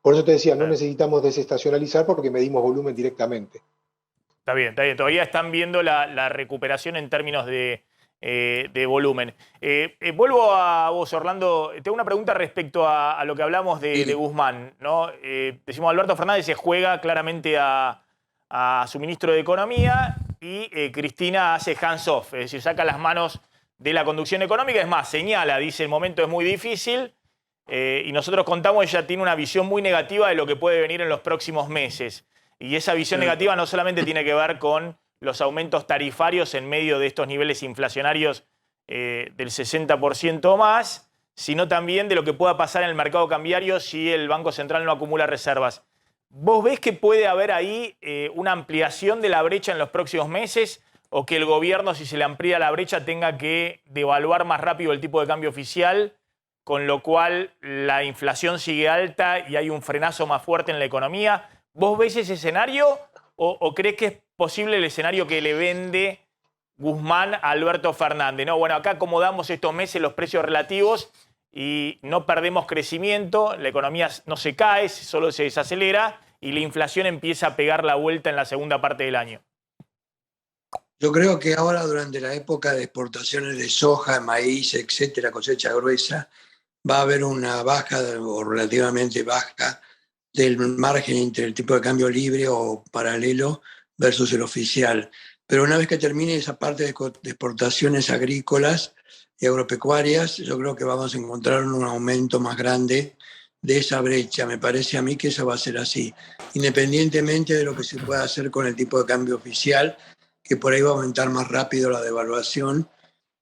Por eso te decía, no necesitamos desestacionalizar porque medimos volumen directamente. Está bien. Todavía están viendo la recuperación en términos de volumen. Vuelvo a vos, Orlando. Tengo una pregunta respecto a lo que hablamos de Guzmán, ¿no? Decimos, Alberto Fernández se juega claramente a su ministro de Economía y Cristina hace hands-off, es decir, saca las manos de la conducción económica. Es más, señala, dice, el momento es muy difícil y nosotros contamos, ella tiene una visión muy negativa de lo que puede venir en los próximos meses. Y esa visión negativa no solamente tiene que ver con los aumentos tarifarios en medio de estos niveles inflacionarios del 60% o más, sino también de lo que pueda pasar en el mercado cambiario si el Banco Central no acumula reservas. ¿Vos ves que puede haber ahí una ampliación de la brecha en los próximos meses o que el gobierno, si se le amplía la brecha, tenga que devaluar más rápido el tipo de cambio oficial, con lo cual la inflación sigue alta y hay un frenazo más fuerte en la economía? ¿Vos ves ese escenario o crees que es posible el escenario que le vende Guzmán a Alberto Fernández? No, bueno, acá acomodamos estos meses los precios relativos y no perdemos crecimiento, la economía no se cae, solo se desacelera y la inflación empieza a pegar la vuelta en la segunda parte del año. Yo creo que ahora, durante la época de exportaciones de soja, maíz, etcétera, cosecha gruesa, va a haber una baja o relativamente baja del margen entre el tipo de cambio libre o paralelo versus el oficial. Pero una vez que termine esa parte de exportaciones agrícolas y agropecuarias, yo creo que vamos a encontrar un aumento más grande de esa brecha. Me parece a mí que eso va a ser así, independientemente de lo que se pueda hacer con el tipo de cambio oficial, que por ahí va a aumentar más rápido la devaluación,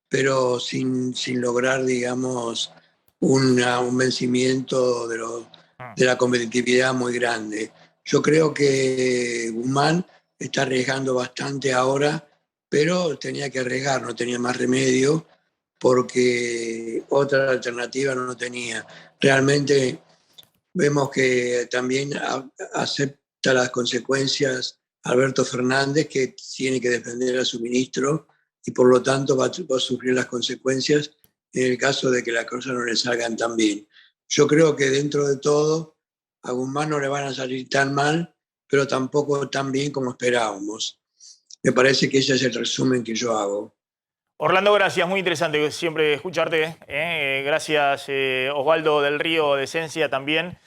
pero sin lograr, digamos, un vencimiento de la competitividad muy grande. Yo creo que Guzmán está arriesgando bastante ahora, pero tenía que arriesgar, no tenía más remedio, porque otra alternativa no tenía. Realmente vemos que también acepta las consecuencias Alberto Fernández, que tiene que defender a su ministro y por lo tanto va a sufrir las consecuencias en el caso de que las cosas no le salgan tan bien. Yo creo que dentro de todo a Guzmán no le van a salir tan mal, pero tampoco tan bien como esperábamos. Me parece que ese es el resumen que yo hago. Orlando, gracias, muy interesante siempre escucharte. Gracias, Osvaldo del Río de Esencia también.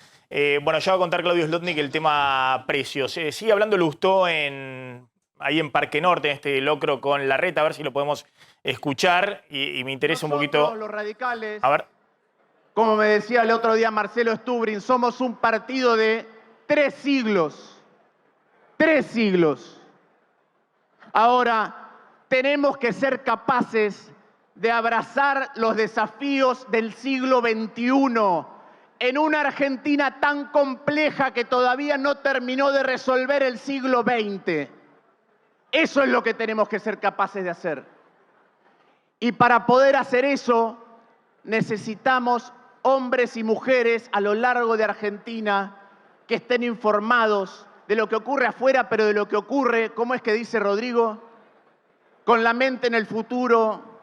Bueno, ya va a contar Claudio Zlotnik el tema precios. Sigue hablando Lustó ahí en Parque Norte, en este locro con Larreta, a ver si lo podemos escuchar y me interesa Nosotros, un poquito. los radicales, A ver. como me decía el otro día Marcelo Stubrin, somos un partido de 3 siglos. 3 siglos. Ahora, tenemos que ser capaces de abrazar los desafíos del siglo XXI en una Argentina tan compleja que todavía no terminó de resolver el siglo XX. Eso es lo que tenemos que ser capaces de hacer. Y para poder hacer eso, necesitamos hombres y mujeres a lo largo de Argentina que estén informados de lo que ocurre afuera, pero de lo que ocurre, ¿cómo es que dice Rodrigo? Con la mente en el futuro,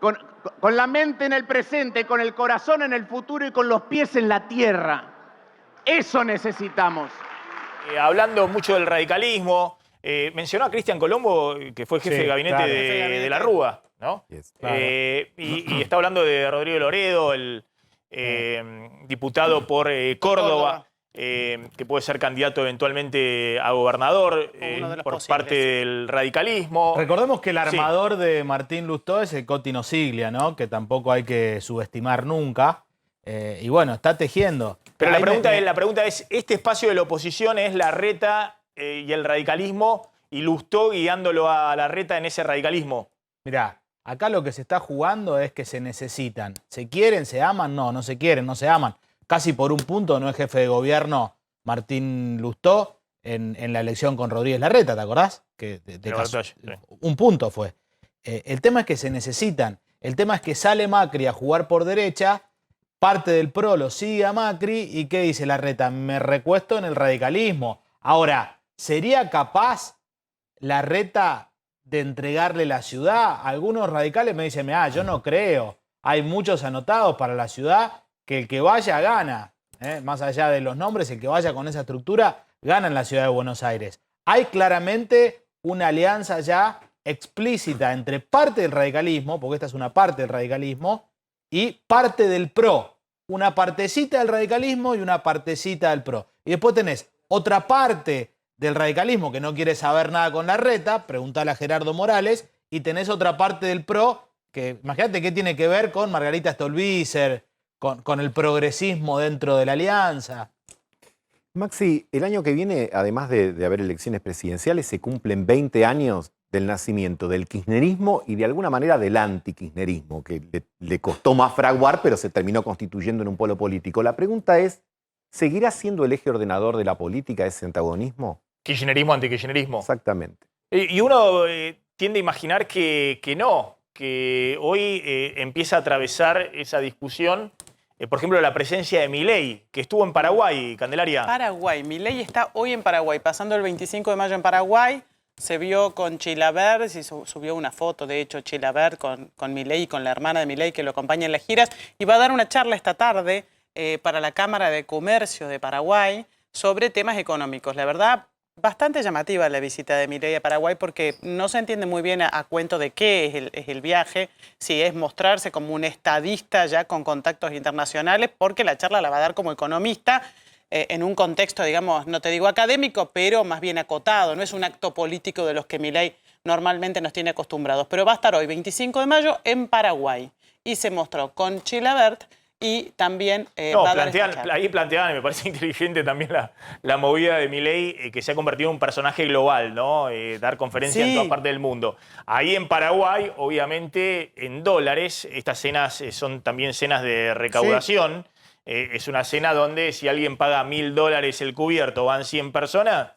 con la mente en el presente, con el corazón en el futuro y con los pies en la tierra. Eso necesitamos. Hablando mucho del radicalismo, mencionó a Cristian Colombo, que fue jefe de gabinete claro. de la Rúa, ¿no? Yes, claro. Y está hablando de Rodrigo Loredo, el diputado por Córdoba. Que puede ser candidato eventualmente a gobernador por posibles. parte del radicalismo. Recordemos que el armador de Martín Lustó es el Coti Nosiglia, ¿no? Que tampoco hay que subestimar nunca. Y bueno, está tejiendo. Pero Ahí la pregunta es, ¿este espacio de la oposición es Larreta y el radicalismo y Lustó guiándolo a Larreta en ese radicalismo? Mirá, Acá lo que se está jugando es que se necesitan. ¿Se quieren? ¿Se aman? No, no se quieren, no se aman. Casi por un punto no es jefe de gobierno Martín Lustó en la elección con Rodríguez Larreta, ¿te acordás? Que un punto fue. El tema es que se necesitan. El tema es que sale Macri a jugar por derecha, parte del PRO lo sigue a Macri y ¿qué dice Larreta? Me recuesto en el radicalismo. Ahora, ¿sería capaz Larreta de entregarle la ciudad? Algunos radicales me dicen, yo no creo. Hay muchos anotados para la ciudad que el que vaya gana. Más allá de los nombres, el que vaya con esa estructura gana en la ciudad de Buenos Aires. Hay claramente una alianza ya explícita entre parte del radicalismo, porque esta es una parte del radicalismo, y parte del PRO. Una partecita del radicalismo y una partecita del PRO. Y después tenés otra parte del radicalismo que no quiere saber nada con Larreta, preguntale a Gerardo Morales, y tenés otra parte del PRO que, imagínate qué tiene que ver con Margarita Stolbizer, con el progresismo dentro de la alianza. Maxi, el año que viene, además de haber elecciones presidenciales, se cumplen 20 años del nacimiento del kirchnerismo y de alguna manera del antikirchnerismo, que le costó más fraguar, pero se terminó constituyendo en un polo político. La pregunta es, ¿seguirá siendo el eje ordenador de la política ese antagonismo? Kirchnerismo, antikirchnerismo. Exactamente. Y uno tiende a imaginar que no, que hoy empieza a atravesar esa discusión. Por ejemplo, la presencia de Milei, que estuvo en Paraguay, Candelaria. Paraguay. Milei está hoy en Paraguay, pasando el 25 de mayo en Paraguay. Se vio con Chilavert, se subió una foto, de hecho, Chilavert con Milei y con la hermana de Milei que lo acompaña en las giras. Y va a dar una charla esta tarde para la Cámara de Comercio de Paraguay sobre temas económicos. La verdad, bastante llamativa la visita de Milei a Paraguay porque no se entiende muy bien a cuento de qué es el viaje, si es mostrarse como un estadista ya con contactos internacionales, porque la charla la va a dar como economista en un contexto, digamos, no te digo académico, pero más bien acotado. No es un acto político de los que Milei normalmente nos tiene acostumbrados. Pero va a estar hoy, 25 de mayo, en Paraguay. Y se mostró con Chilavert y también va a dar esta charla. Ahí planteaban, y me parece inteligente también la movida de Milei, que se ha convertido en un personaje global, ¿no? Dar conferencias en todas partes del mundo. Ahí en Paraguay, obviamente, en dólares, estas cenas son también cenas de recaudación. Sí. Es una cena donde si alguien paga $1000 el cubierto, van 100 personas.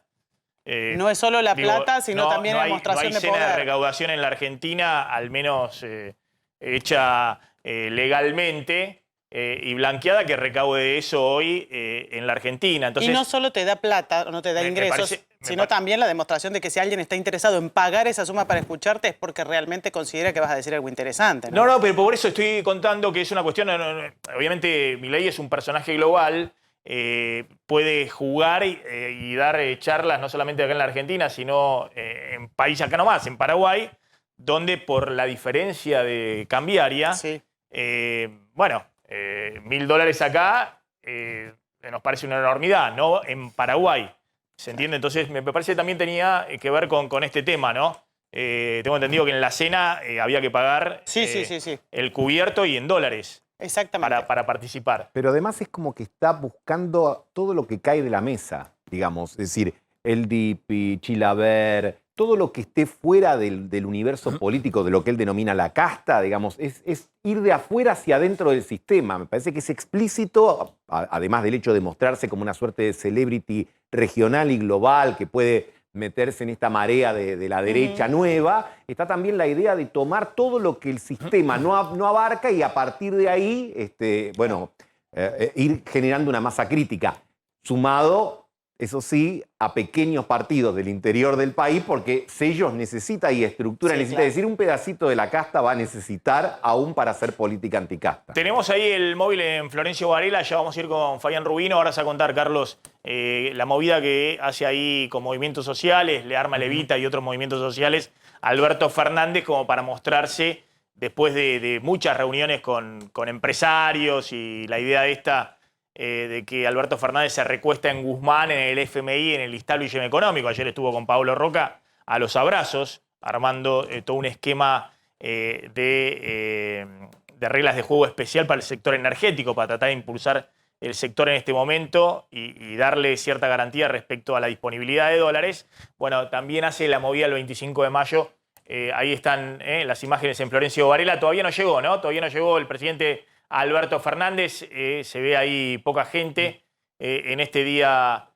No es solo la plata, sino también la demostración de poder. No hay cena de recaudación en la Argentina, al menos hecha legalmente y blanqueada, que recaude eso hoy en la Argentina. Entonces, y no solo te da plata, no te da ingresos, sino también la demostración de que si alguien está interesado en pagar esa suma para escucharte es porque realmente considera que vas a decir algo interesante. No, pero por eso estoy contando que es una cuestión... obviamente Milei es un personaje global, puede jugar y dar charlas no solamente acá en la Argentina, sino en país acá nomás, en Paraguay, donde por la diferencia de cambiaria, bueno, $1000 acá nos parece una enormidad, ¿no? En Paraguay. ¿Se entiende? Entonces, me parece que también tenía que ver con este tema, ¿no? Tengo entendido que en la cena había que pagar el cubierto y en dólares. Exactamente. Para participar. Pero además es como que está buscando todo lo que cae de la mesa, digamos. Es decir, el DIPI, Chilavert, todo lo que esté fuera del universo político, de lo que él denomina la casta, digamos, es ir de afuera hacia adentro del sistema. Me parece que es explícito, además del hecho de mostrarse como una suerte de celebrity regional y global que puede meterse en esta marea de la derecha nueva, está también la idea de tomar todo lo que el sistema no abarca y a partir de ahí, ir generando una masa crítica, sumado, eso sí, a pequeños partidos del interior del país, porque sellos necesita y estructura necesita. Claro. Es decir, un pedacito de la casta va a necesitar aún para hacer política anticasta. Tenemos ahí el móvil en Florencio Varela, ya vamos a ir con Fabián Rubino. Ahora se va a contar, Carlos, la movida que hace ahí con movimientos sociales, le arma Levita y otros movimientos sociales, Alberto Fernández, como para mostrarse, después de muchas reuniones con empresarios y la idea esta... de que Alberto Fernández se recuesta en Guzmán, en el FMI, en el establishment económico. Ayer estuvo con Pablo Roca a los abrazos, armando todo un esquema de reglas de juego especial para el sector energético, para tratar de impulsar el sector en este momento y darle cierta garantía respecto a la disponibilidad de dólares. Bueno, también hace la movida el 25 de mayo Ahí están las imágenes en Florencio Varela. Todavía no llegó, ¿no? Todavía no llegó el presidente Alberto Fernández. Se ve ahí poca gente en este día,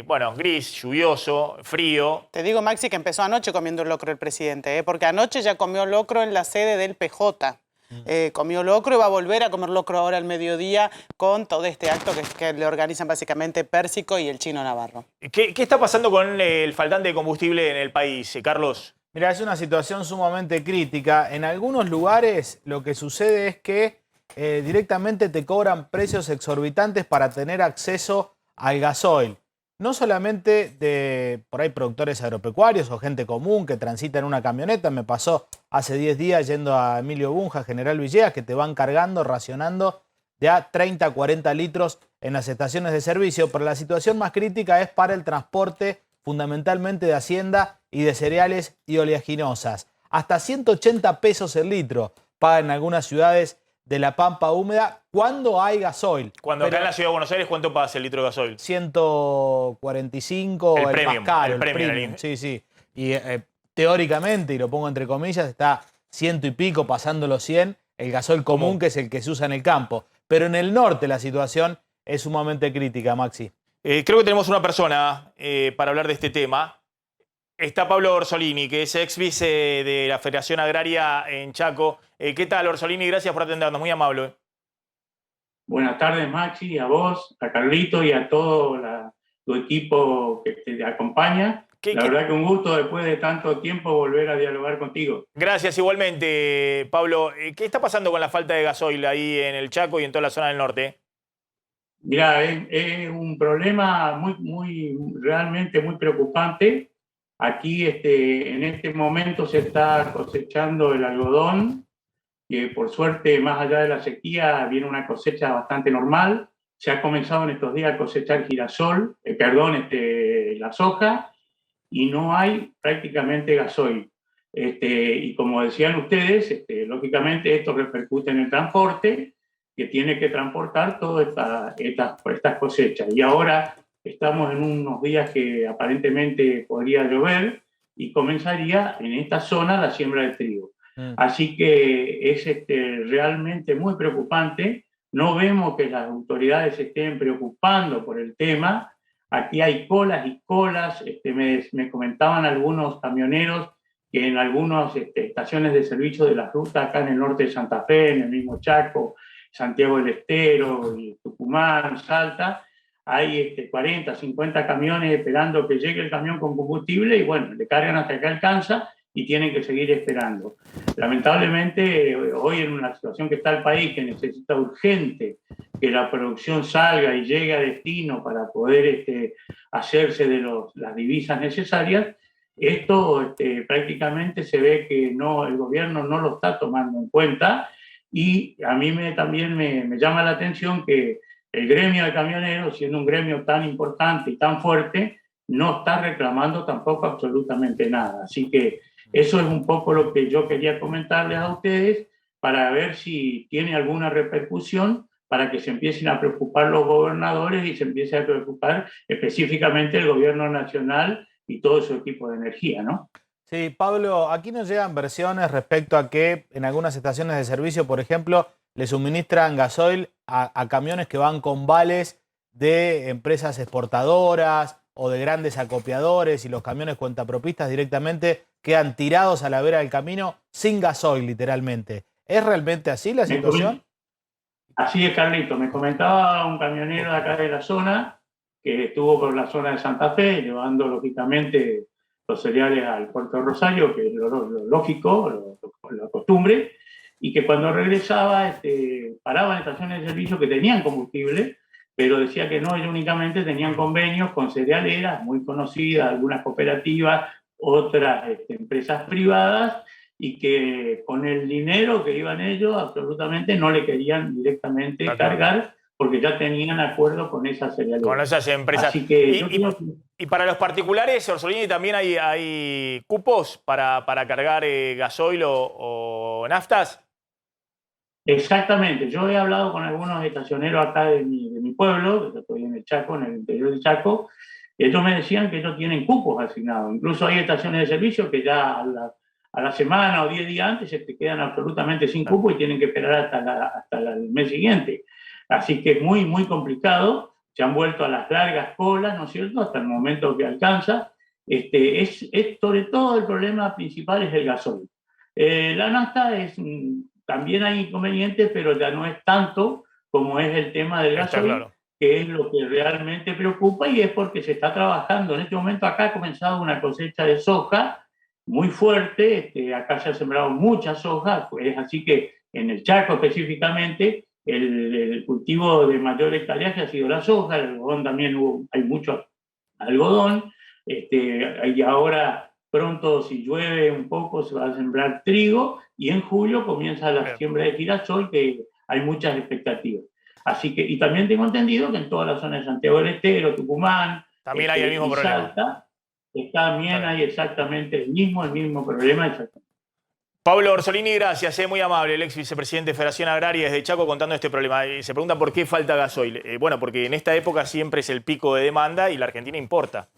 bueno, gris, lluvioso, frío. Te digo, Maxi, que empezó anoche comiendo locro el presidente, porque anoche ya comió locro en la sede del PJ. Comió locro y va a volver a comer locro ahora al mediodía con todo este acto que le organizan básicamente Pérsico y el Chino Navarro. ¿Qué está pasando con el faltante de combustible en el país, Carlos? Mira, es una situación sumamente crítica. En algunos lugares lo que sucede es que directamente te cobran precios exorbitantes para tener acceso al gasoil. No solamente de, por ahí, productores agropecuarios o gente común que transita en una camioneta. Me pasó hace 10 días yendo a Emilio Bunja, General Villegas, que te van cargando, racionando de a 30, 40 litros en las estaciones de servicio. Pero la situación más crítica es para el transporte, fundamentalmente de Hacienda y de cereales y oleaginosas. Hasta 180 pesos el litro pagan en algunas ciudades de la Pampa húmeda cuando hay gasoil. Cuando acá en la Ciudad de Buenos Aires, ¿cuánto paga el litro de gasoil? 145, el premium, más caro, el premium. Sí, sí. Y teóricamente, y lo pongo entre comillas, está 100 y pico, pasando los 100, el gasoil común, que es el que se usa en el campo. Pero en el norte la situación es sumamente crítica, Maxi. Creo que tenemos una persona para hablar de este tema. Está Pablo Orsolini, que es ex vice de la Federación Agraria en Chaco. ¿Qué tal, Orsolini? Gracias por atendernos, muy amable. Buenas tardes, Maxi, a vos, a Carlito y a todo tu equipo que te acompaña. La verdad que un gusto después de tanto tiempo volver a dialogar contigo. Gracias igualmente, Pablo. ¿Qué está pasando con la falta de gasoil ahí en el Chaco y en toda la zona del norte? Mirá, es un problema realmente muy preocupante. Aquí en este momento se está cosechando el algodón, que por suerte, más allá de la sequía, viene una cosecha bastante normal. Se ha comenzado en estos días a cosechar girasol, la soja, y no hay prácticamente gasoil. Y como decían ustedes, lógicamente esto repercute en el transporte, que tiene que transportar todas estas cosechas. Y ahora estamos en unos días que aparentemente podría llover y comenzaría en esta zona la siembra de trigo. Así que es realmente muy preocupante. No vemos que las autoridades se estén preocupando por el tema. Aquí hay colas y colas. Me comentaban algunos camioneros que en algunas estaciones de servicio de la ruta acá en el norte de Santa Fe, en el mismo Chaco, Santiago del Estero, y Tucumán, Salta, hay 40, 50 camiones esperando que llegue el camión con combustible y bueno, le cargan hasta que alcanza y tienen que seguir esperando. Lamentablemente, hoy en una situación que está el país, que necesita urgente que la producción salga y llegue a destino para poder hacerse de las divisas necesarias, esto prácticamente se ve que el gobierno no lo está tomando en cuenta y a mí también me llama la atención que el gremio de camioneros, siendo un gremio tan importante y tan fuerte, no está reclamando tampoco absolutamente nada. Así que eso es un poco lo que yo quería comentarles a ustedes para ver si tiene alguna repercusión para que se empiecen a preocupar los gobernadores y se empiece a preocupar específicamente el gobierno nacional y todo su equipo de energía, ¿no? Sí, Pablo, aquí nos llegan versiones respecto a que en algunas estaciones de servicio, por ejemplo, le suministran gasoil a camiones que van con vales de empresas exportadoras o de grandes acopiadores y los camiones cuentapropistas directamente quedan tirados a la vera del camino sin gasoil, literalmente. ¿Es realmente así la situación? Así es, Carlito. Me comentaba un camionero de acá de la zona que estuvo por la zona de Santa Fe llevando, lógicamente, los cereales al puerto de Rosario, que es lo lógico, la costumbre, y que cuando regresaba paraba en estaciones de servicio que tenían combustible, pero decía que no, ellos únicamente tenían convenios con cerealeras muy conocidas, algunas cooperativas, otras empresas privadas, y que con el dinero que iban ellos absolutamente no le querían directamente cargar porque ya tenían acuerdo con esas cerealeras. Con esas empresas. Así que y para los particulares, Orsolini, también hay cupos para cargar gasoil o naftas. Exactamente. Yo he hablado con algunos estacioneros acá de mi pueblo, que estoy en el Chaco, en el interior del Chaco, y ellos me decían que ellos tienen cupos asignados. Incluso hay estaciones de servicio que ya a la semana o 10 días antes se te quedan absolutamente sin cupo y tienen que esperar hasta el mes siguiente. Así que es muy, muy complicado. Se han vuelto a las largas colas, ¿no es cierto?, hasta el momento que alcanza. Sobre todo el problema principal es el gasoil. La nafta también hay inconvenientes, pero ya no es tanto como es el tema del gasoil, claro, que es lo que realmente preocupa, y es porque se está trabajando. En este momento acá ha comenzado una cosecha de soja muy fuerte, acá se ha sembrado mucha soja, es así que en el Chaco específicamente el cultivo de mayor hectárea ha sido la soja, el algodón también hay mucho algodón, y ahora pronto, si llueve un poco, se va a sembrar trigo, y en julio comienza la siembra de girasol, que hay muchas expectativas. Así que, y también tengo entendido que en toda la zona de Santiago del Estero, Tucumán, también hay el mismo problema. Salta, también hay exactamente el mismo problema. Pablo Orsolini, gracias, muy amable, el ex vicepresidente de Federación Agraria desde Chaco contando este problema. Se pregunta por qué falta gasoil. Bueno, porque en esta época siempre es el pico de demanda y la Argentina importa.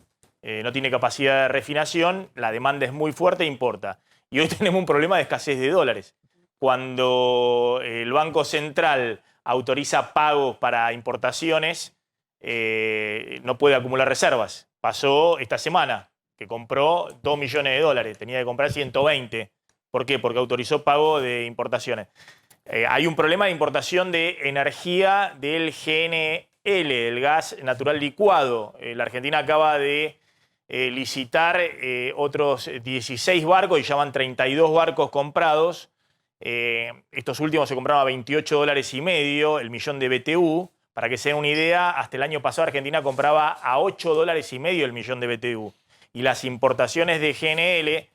No tiene capacidad de refinación, la demanda es muy fuerte e importa. Y hoy tenemos un problema de escasez de dólares. Cuando el Banco Central autoriza pagos para importaciones, no puede acumular reservas. Pasó esta semana, que compró 2 millones de dólares, tenía que comprar 120. ¿Por qué? Porque autorizó pago de importaciones. Hay un problema de importación de energía del GNL, el gas natural licuado. La Argentina acaba de licitar otros 16 barcos y ya van 32 barcos comprados. Estos últimos se compraron a $28,50 el millón de BTU. Para que se den una idea, hasta el año pasado Argentina compraba a $8,50 el millón de BTU. Y las importaciones de GNL,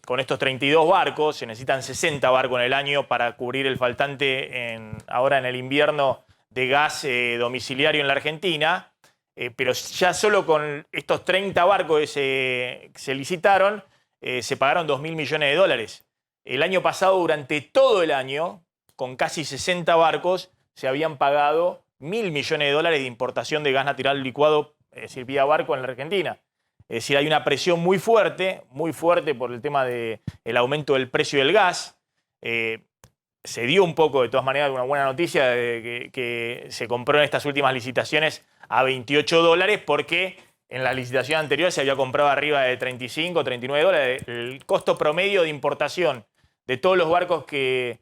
con estos 32 barcos, se necesitan 60 barcos en el año para cubrir el faltante ahora en el invierno de gas domiciliario en la Argentina. Pero ya solo con estos 30 barcos que se licitaron, se pagaron 2.000 millones de dólares. El año pasado, durante todo el año, con casi 60 barcos, se habían pagado 1.000 millones de dólares de importación de gas natural licuado, es decir, vía barco en la Argentina. Es decir, hay una presión muy fuerte por el tema del aumento del precio del gas. Se dio un poco, de todas maneras, una buena noticia de que se compró en estas últimas licitaciones a $28, porque en la licitación anterior se había comprado arriba de 35, 39 dólares. El costo promedio de importación de todos los barcos que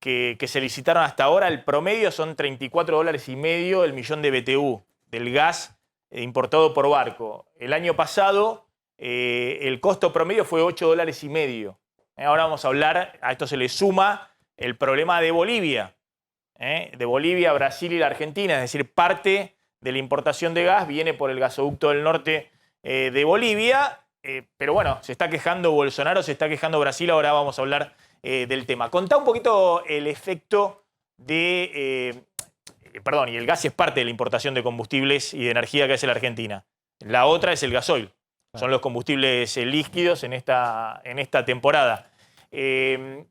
se licitaron hasta ahora, el promedio son $34,50 el millón de BTU del gas importado por barco. El año pasado el costo promedio fue $8,50. Ahora vamos a hablar, a esto se le suma el problema de Bolivia. De Bolivia, Brasil y la Argentina, es decir, parte de la importación de gas viene por el gasoducto del norte de Bolivia, pero bueno, se está quejando Bolsonaro, se está quejando Brasil, ahora vamos a hablar del tema. Contá un poquito el efecto de... y el gas es parte de la importación de combustibles y de energía que hace la Argentina. La otra es el gasoil, son los combustibles líquidos en esta temporada.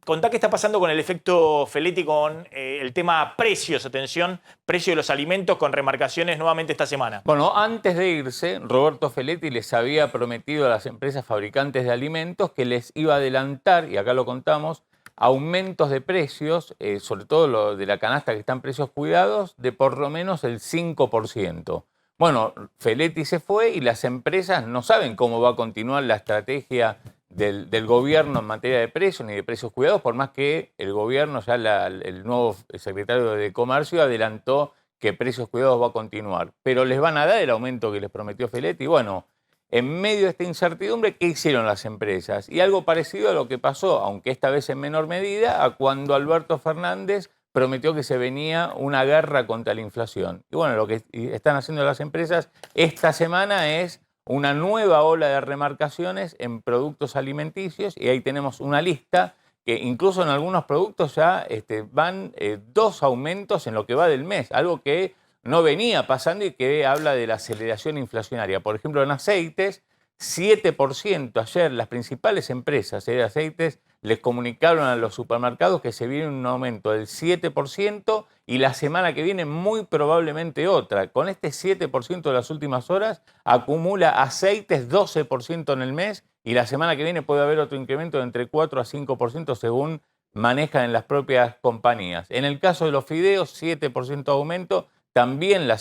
Contá qué está pasando con el efecto Feletti, con el tema precios, atención, precio de los alimentos con remarcaciones nuevamente esta semana. Bueno, antes de irse, Roberto Feletti les había prometido a las empresas fabricantes de alimentos que les iba a adelantar, y acá lo contamos, aumentos de precios, sobre todo lo de la canasta que está en precios cuidados, de por lo menos el 5%. Bueno, Feletti se fue y las empresas no saben cómo va a continuar la estrategia del gobierno en materia de precios ni de precios cuidados, por más que el gobierno, ya el nuevo secretario de Comercio adelantó que precios cuidados va a continuar. Pero les van a dar el aumento que les prometió Feletti. Bueno, en medio de esta incertidumbre, ¿qué hicieron las empresas? Y algo parecido a lo que pasó, aunque esta vez en menor medida, a cuando Alberto Fernández prometió que se venía una guerra contra la inflación. Y bueno, lo que están haciendo las empresas esta semana es una nueva ola de remarcaciones en productos alimenticios, y ahí tenemos una lista que incluso en algunos productos ya van 2 aumentos en lo que va del mes, algo que no venía pasando y que habla de la aceleración inflacionaria. Por ejemplo, en aceites, 7%. Ayer las principales empresas de aceites les comunicaron a los supermercados que se viene un aumento del 7%, y la semana que viene muy probablemente otra. Con este 7% de las últimas horas acumula aceites 12% en el mes y la semana que viene puede haber otro incremento de entre 4 a 5% según manejan en las propias compañías. En el caso de los fideos, 7% de aumento, también el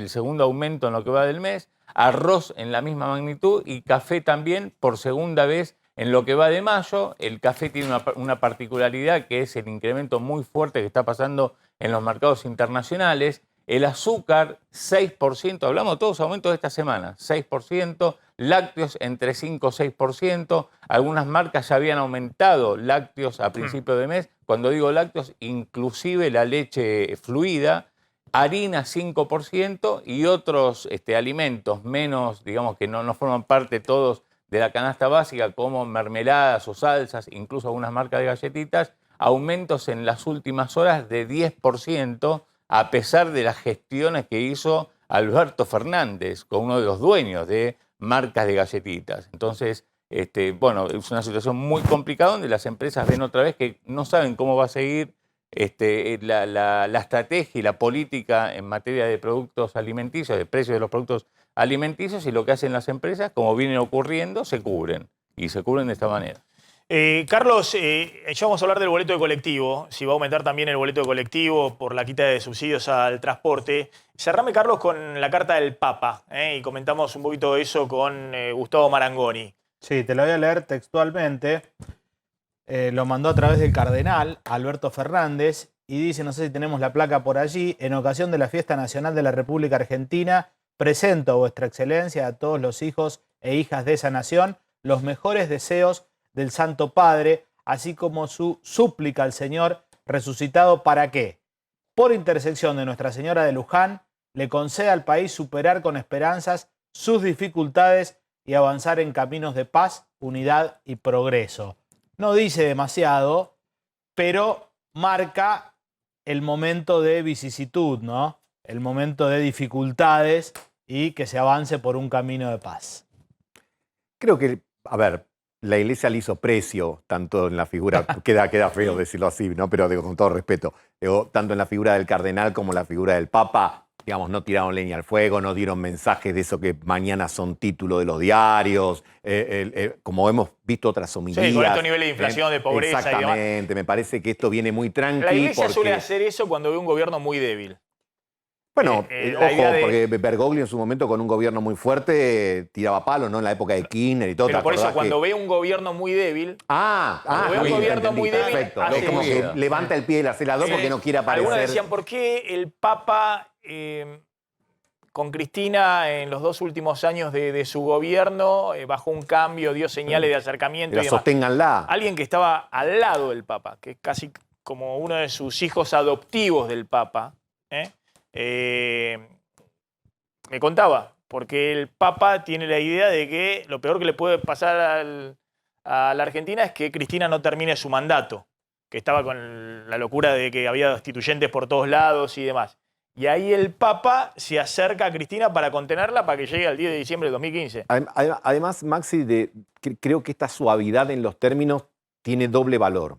segundo aumento en lo que va del mes, arroz en la misma magnitud y café también por segunda vez en lo que va de mayo. El café tiene una particularidad que es el incremento muy fuerte que está pasando en los mercados internacionales. El azúcar, 6%, hablamos de todos los aumentos de esta semana, 6%, lácteos entre 5 y 6%, algunas marcas ya habían aumentado lácteos a principio de mes, cuando digo lácteos, inclusive la leche fluida, harina 5% y otros alimentos menos, digamos que no forman parte todos de la canasta básica, como mermeladas o salsas, incluso algunas marcas de galletitas, aumentos en las últimas horas de 10%, a pesar de las gestiones que hizo Alberto Fernández con uno de los dueños de marcas de galletitas. Entonces, bueno, es una situación muy complicada donde las empresas ven otra vez que no saben cómo va a seguir la estrategia y la política en materia de productos alimenticios, de precios de los productos alimenticios, y lo que hacen las empresas, como viene ocurriendo, se cubren. Y se cubren de esta manera. Carlos, ya vamos a hablar del boleto de colectivo, si va a aumentar también el boleto de colectivo por la quita de subsidios al transporte. Cerrame, Carlos, con la carta del Papa, y comentamos un poquito de eso con Gustavo Marangoni. Sí, te lo voy a leer textualmente. Lo mandó a través del cardenal Alberto Fernández y dice, no sé si tenemos la placa por allí, en ocasión de la Fiesta Nacional de la República Argentina, presento a vuestra excelencia, a todos los hijos e hijas de esa nación, los mejores deseos del Santo Padre, así como su súplica al Señor resucitado para que, por intersección de Nuestra Señora de Luján, le conceda al país superar con esperanzas sus dificultades y avanzar en caminos de paz, unidad y progreso. No dice demasiado, pero marca el momento de vicisitud, ¿no? El momento de dificultades y que se avance por un camino de paz. Creo que, a ver, la Iglesia le hizo precio, tanto en la figura, queda feo decirlo así, ¿no? Pero digo, con todo respeto, digo, tanto en la figura del cardenal como en la figura del Papa, digamos, no tiraron leña al fuego, no dieron mensajes de eso que mañana son títulos de los diarios, como hemos visto otras homilías. Sí, con estos niveles de inflación, de pobreza exactamente, y demás. Me parece que esto viene muy tranqui. La Iglesia suele hacer eso cuando ve un gobierno muy débil. Bueno, ojo, porque Bergoglio en su momento con un gobierno muy fuerte tiraba palos, ¿no? En la época de Kirchner y todo. Pero por eso cuando ve un gobierno muy débil... Cuando ve un gobierno muy débil... Perfecto. Es como que levanta el pie del acelerador porque no quiere aparecer. Algunos decían, ¿por qué el Papa con Cristina en los 2 últimos años de su gobierno bajó un cambio, dio señales de acercamiento y demás? Sosténganla. Alguien que estaba al lado del Papa, que es casi como uno de sus hijos adoptivos del Papa, me contaba, porque el Papa tiene la idea de que lo peor que le puede pasar a la Argentina es que Cristina no termine su mandato, que estaba con la locura de que había destituyentes por todos lados y demás. Y ahí el Papa se acerca a Cristina para contenerla para que llegue al 10 de diciembre de 2015. Además, Maxi, creo que esta suavidad en los términos tiene doble valor,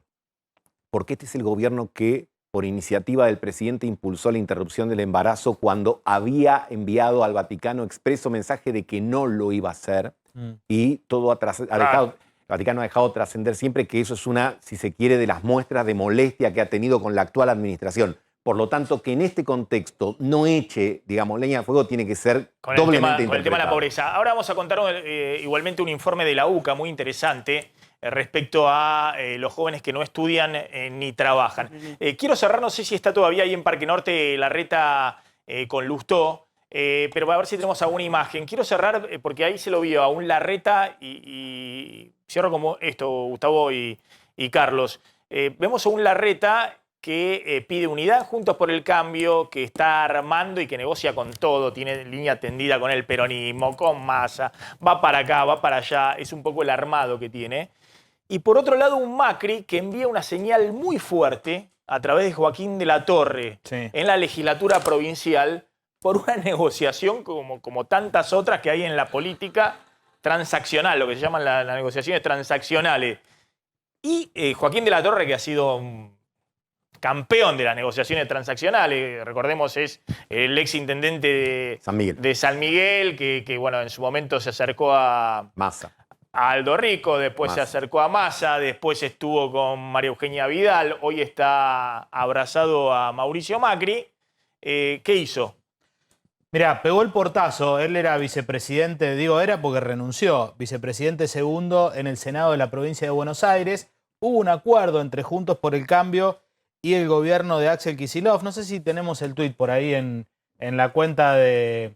porque este es el gobierno que por iniciativa del presidente impulsó la interrupción del embarazo cuando había enviado al Vaticano expreso mensaje de que no lo iba a hacer y todo el Vaticano ha dejado trascender siempre que eso es una, si se quiere, de las muestras de molestia que ha tenido con la actual administración. Por lo tanto, que en este contexto no eche, digamos, leña al fuego tiene que ser doblemente interpretado. Con el tema de la pobreza. Ahora vamos a contar igualmente un informe de la UCA muy interesante respecto a los jóvenes que no estudian ni trabajan. Quiero cerrar, no sé si está todavía ahí en Parque Norte Larreta con Lustó, pero a ver si tenemos alguna imagen. Quiero cerrar porque ahí se lo vio a un Larreta y cierro como esto, Gustavo y Carlos. Vemos a un Larreta que pide unidad, Juntos por el Cambio, que está armando y que negocia con todo, tiene línea tendida con el peronismo, con Massa, va para acá, va para allá, es un poco el armado que tiene. Y por otro lado, un Macri que envía una señal muy fuerte a través de Joaquín de la Torre en la legislatura provincial por una negociación como tantas otras que hay en la política transaccional, lo que se llaman las negociaciones transaccionales. Y Joaquín de la Torre, que ha sido un campeón de las negociaciones transaccionales, recordemos, es el ex intendente de San Miguel, que bueno, en su momento se acercó a Massa. a Aldo Rico, después se acercó a Massa, después estuvo con María Eugenia Vidal, hoy está abrazado a Mauricio Macri. ¿Qué hizo? Mirá, pegó el portazo. Él era vicepresidente, digo era porque renunció, vicepresidente segundo en el Senado de la provincia de Buenos Aires. Hubo un acuerdo entre Juntos por el Cambio y el gobierno de Axel Kicillof. No sé si tenemos el tuit por ahí en la cuenta de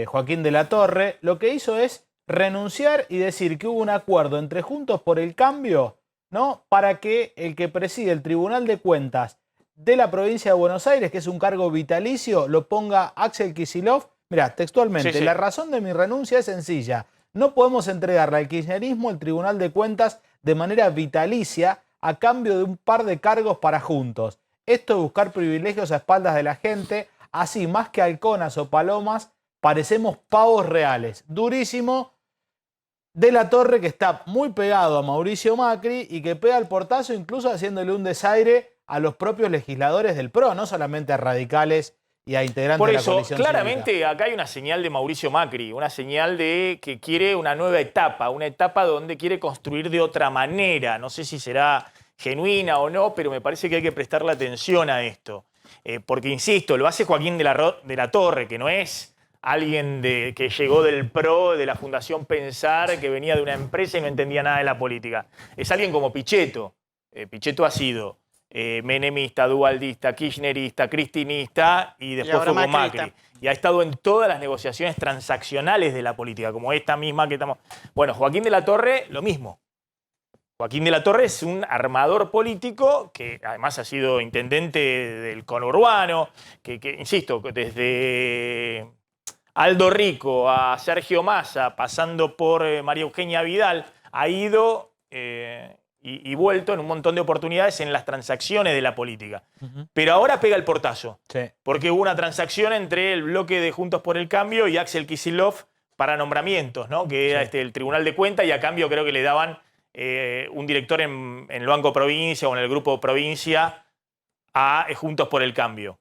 Joaquín de la Torre. Lo que hizo es renunciar y decir que hubo un acuerdo entre Juntos por el Cambio, ¿no?, para que el que preside el Tribunal de Cuentas de la provincia de Buenos Aires, que es un cargo vitalicio, lo ponga Axel Kicillof. Mirá, textualmente, la razón de mi renuncia es sencilla. No podemos entregarle al kirchnerismo el Tribunal de Cuentas de manera vitalicia a cambio de un par de cargos para Juntos. Esto es buscar privilegios a espaldas de la gente. Así, más que halconas o palomas, parecemos pavos reales. Durísimo. De la Torre, que está muy pegado a Mauricio Macri y que pega el portazo incluso haciéndole un desaire a los propios legisladores del PRO, no solamente a radicales y a integrantes de la coalición cívica. Claramente acá hay una señal de Mauricio Macri, una señal de que quiere una nueva etapa, una etapa donde quiere construir de otra manera. No sé si será genuina o no, pero me parece que hay que prestarle atención a esto. Porque, insisto, lo hace Joaquín de la Torre, que no es alguien que llegó del PRO, de la Fundación Pensar, que venía de una empresa y no entendía nada de la política. Es alguien como Pichetto. Pichetto ha sido menemista, dualdista, kirchnerista, cristinista y después fue con Macri. Y ha estado en todas las negociaciones transaccionales de la política, como esta misma que estamos... Bueno, Joaquín de la Torre, lo mismo. Joaquín de la Torre es un armador político que además ha sido intendente del conurbano, que insisto, desde Aldo Rico a Sergio Massa, pasando por María Eugenia Vidal, ha ido y vuelto en un montón de oportunidades en las transacciones de la política. Pero ahora pega el portazo, porque hubo una transacción entre el bloque de Juntos por el Cambio y Axel Kicillof para nombramientos, ¿no?, que era el Tribunal de Cuentas, y a cambio creo que le daban un director en el Banco Provincia o en el Grupo Provincia a Juntos por el Cambio.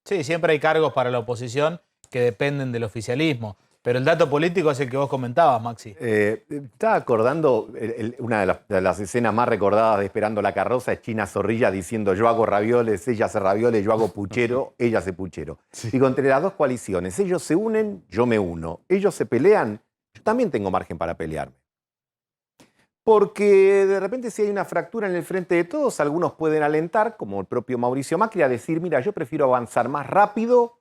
Sí, siempre hay cargos para la oposición que dependen del oficialismo. Pero el dato político es el que vos comentabas, Maxi. Estaba acordando, una de las escenas más recordadas de Esperando la Carroza es China Zorrilla diciendo: yo hago ravioles, ella hace ravioles, yo hago puchero, ella hace puchero. Digo, entre las dos coaliciones, ellos se unen, yo me uno. Ellos se pelean, yo también tengo margen para pelearme. Porque de repente si hay una fractura en el frente de todos, algunos pueden alentar, como el propio Mauricio Macri, a decir: mira, yo prefiero avanzar más rápido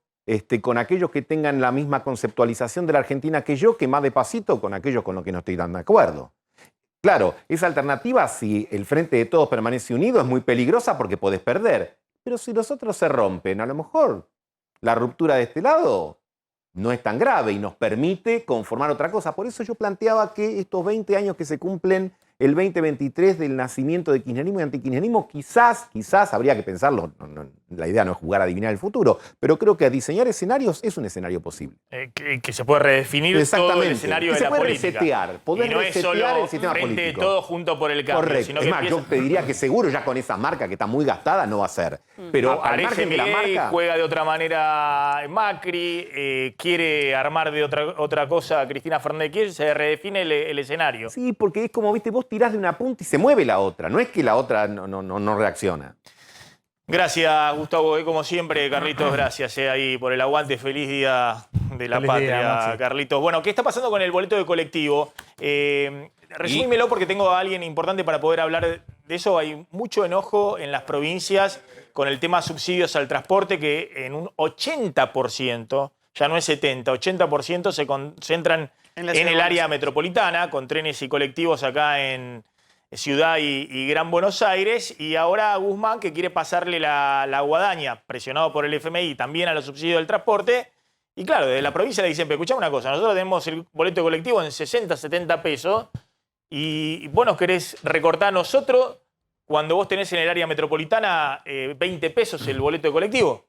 con aquellos que tengan la misma conceptualización de la Argentina que yo, que más de pasito con aquellos con los que no estoy tan de acuerdo. Claro, esa alternativa, si el frente de todos permanece unido, es muy peligrosa porque podés perder. Pero si los otros se rompen, a lo mejor la ruptura de este lado no es tan grave y nos permite conformar otra cosa. Por eso yo planteaba que estos 20 años que se cumplen el 2023 del nacimiento de kirchnerismo y antikirchnerismo, quizás habría que pensarlo. La idea no es jugar a adivinar el futuro, pero creo que a diseñar escenarios es un escenario posible. Que se puede redefinir todo el escenario de la política. Poder y no es resetear solo el sistema frente político. de todo junto por el cambio. Correcto. Sino es que más, yo te diría que seguro ya con esa marca que está muy gastada no va a ser. Pero al margen de la marca... juega de otra manera Macri, quiere armar de otra cosa Cristina Fernández de Kirchner, se redefine el escenario. Sí, porque es como, viste, vos tirás de una punta y se mueve la otra. No es que la otra no reacciona. Gracias, Gustavo. Como siempre, Carlitos, gracias ahí por el aguante. Feliz Día de la Patria, Carlitos. Bueno, ¿qué está pasando con el boleto de colectivo? Resumímelo porque tengo a alguien importante para poder hablar de eso. Hay mucho enojo en las provincias con el tema subsidios al transporte, que en un 80%, ya no es 70, 80% se concentran en el área metropolitana, con trenes y colectivos acá en Ciudad y Gran Buenos Aires, y ahora Guzmán, que quiere pasarle la guadaña, presionado por el FMI, también a los subsidios del transporte. Y claro, desde la provincia le dicen: pero escuchame una cosa, nosotros tenemos el boleto colectivo en 60, 70 pesos, y vos nos querés recortar a nosotros cuando vos tenés en el área metropolitana 20 pesos el boleto de colectivo.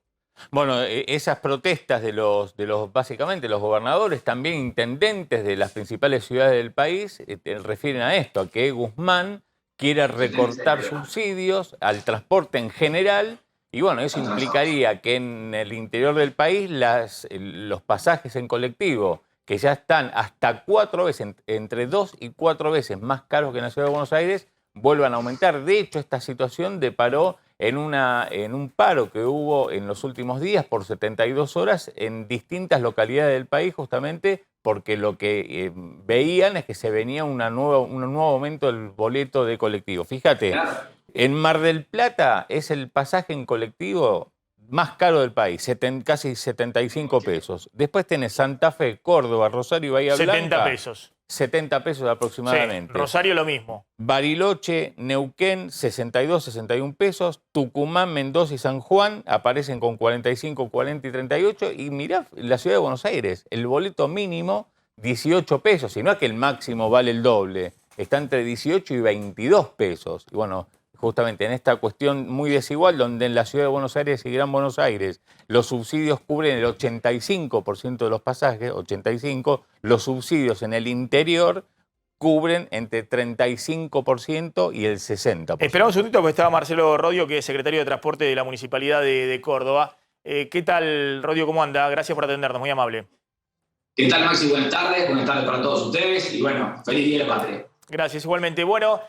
Bueno, esas protestas de los básicamente los gobernadores, también intendentes de las principales ciudades del país, refieren a esto, a que Guzmán quiere recortar subsidios al transporte en general, y bueno, eso implicaría que en el interior del país los pasajes en colectivo que ya están hasta 4 veces, entre 2 y 4 veces más caros que en la Ciudad de Buenos Aires, vuelvan a aumentar. De hecho, esta situación deparó en un paro que hubo en los últimos días por 72 horas en distintas localidades del país, justamente porque lo que veían es que se venía un nuevo aumento del boleto de colectivo. Fíjate, en Mar del Plata es el pasaje en colectivo más caro del país, casi 75 pesos. Después tenés Santa Fe, Córdoba, Rosario y Bahía Blanca. 70 pesos. 70 pesos aproximadamente. Sí, Rosario lo mismo. Bariloche, Neuquén, 62, 61 pesos. Tucumán, Mendoza y San Juan aparecen con 45, 40 y 38. Y mirá, la Ciudad de Buenos Aires, el boleto mínimo, 18 pesos. Y no es que el máximo vale el doble. Está entre 18 y 22 pesos. Y bueno, justamente en esta cuestión muy desigual, donde en la Ciudad de Buenos Aires y Gran Buenos Aires los subsidios cubren el 85% de los pasajes, 85%, los subsidios en el interior cubren entre 35% y el 60%. Esperamos un segundito porque estaba Marcelo Rodio, que es secretario de Transporte de la Municipalidad de Córdoba. ¿Qué tal, Rodio? ¿Cómo anda? Gracias por atendernos, muy amable. ¿Qué tal, Maxi? Buenas tardes para todos ustedes y bueno, feliz Día de la Patria. Gracias, igualmente. Bueno,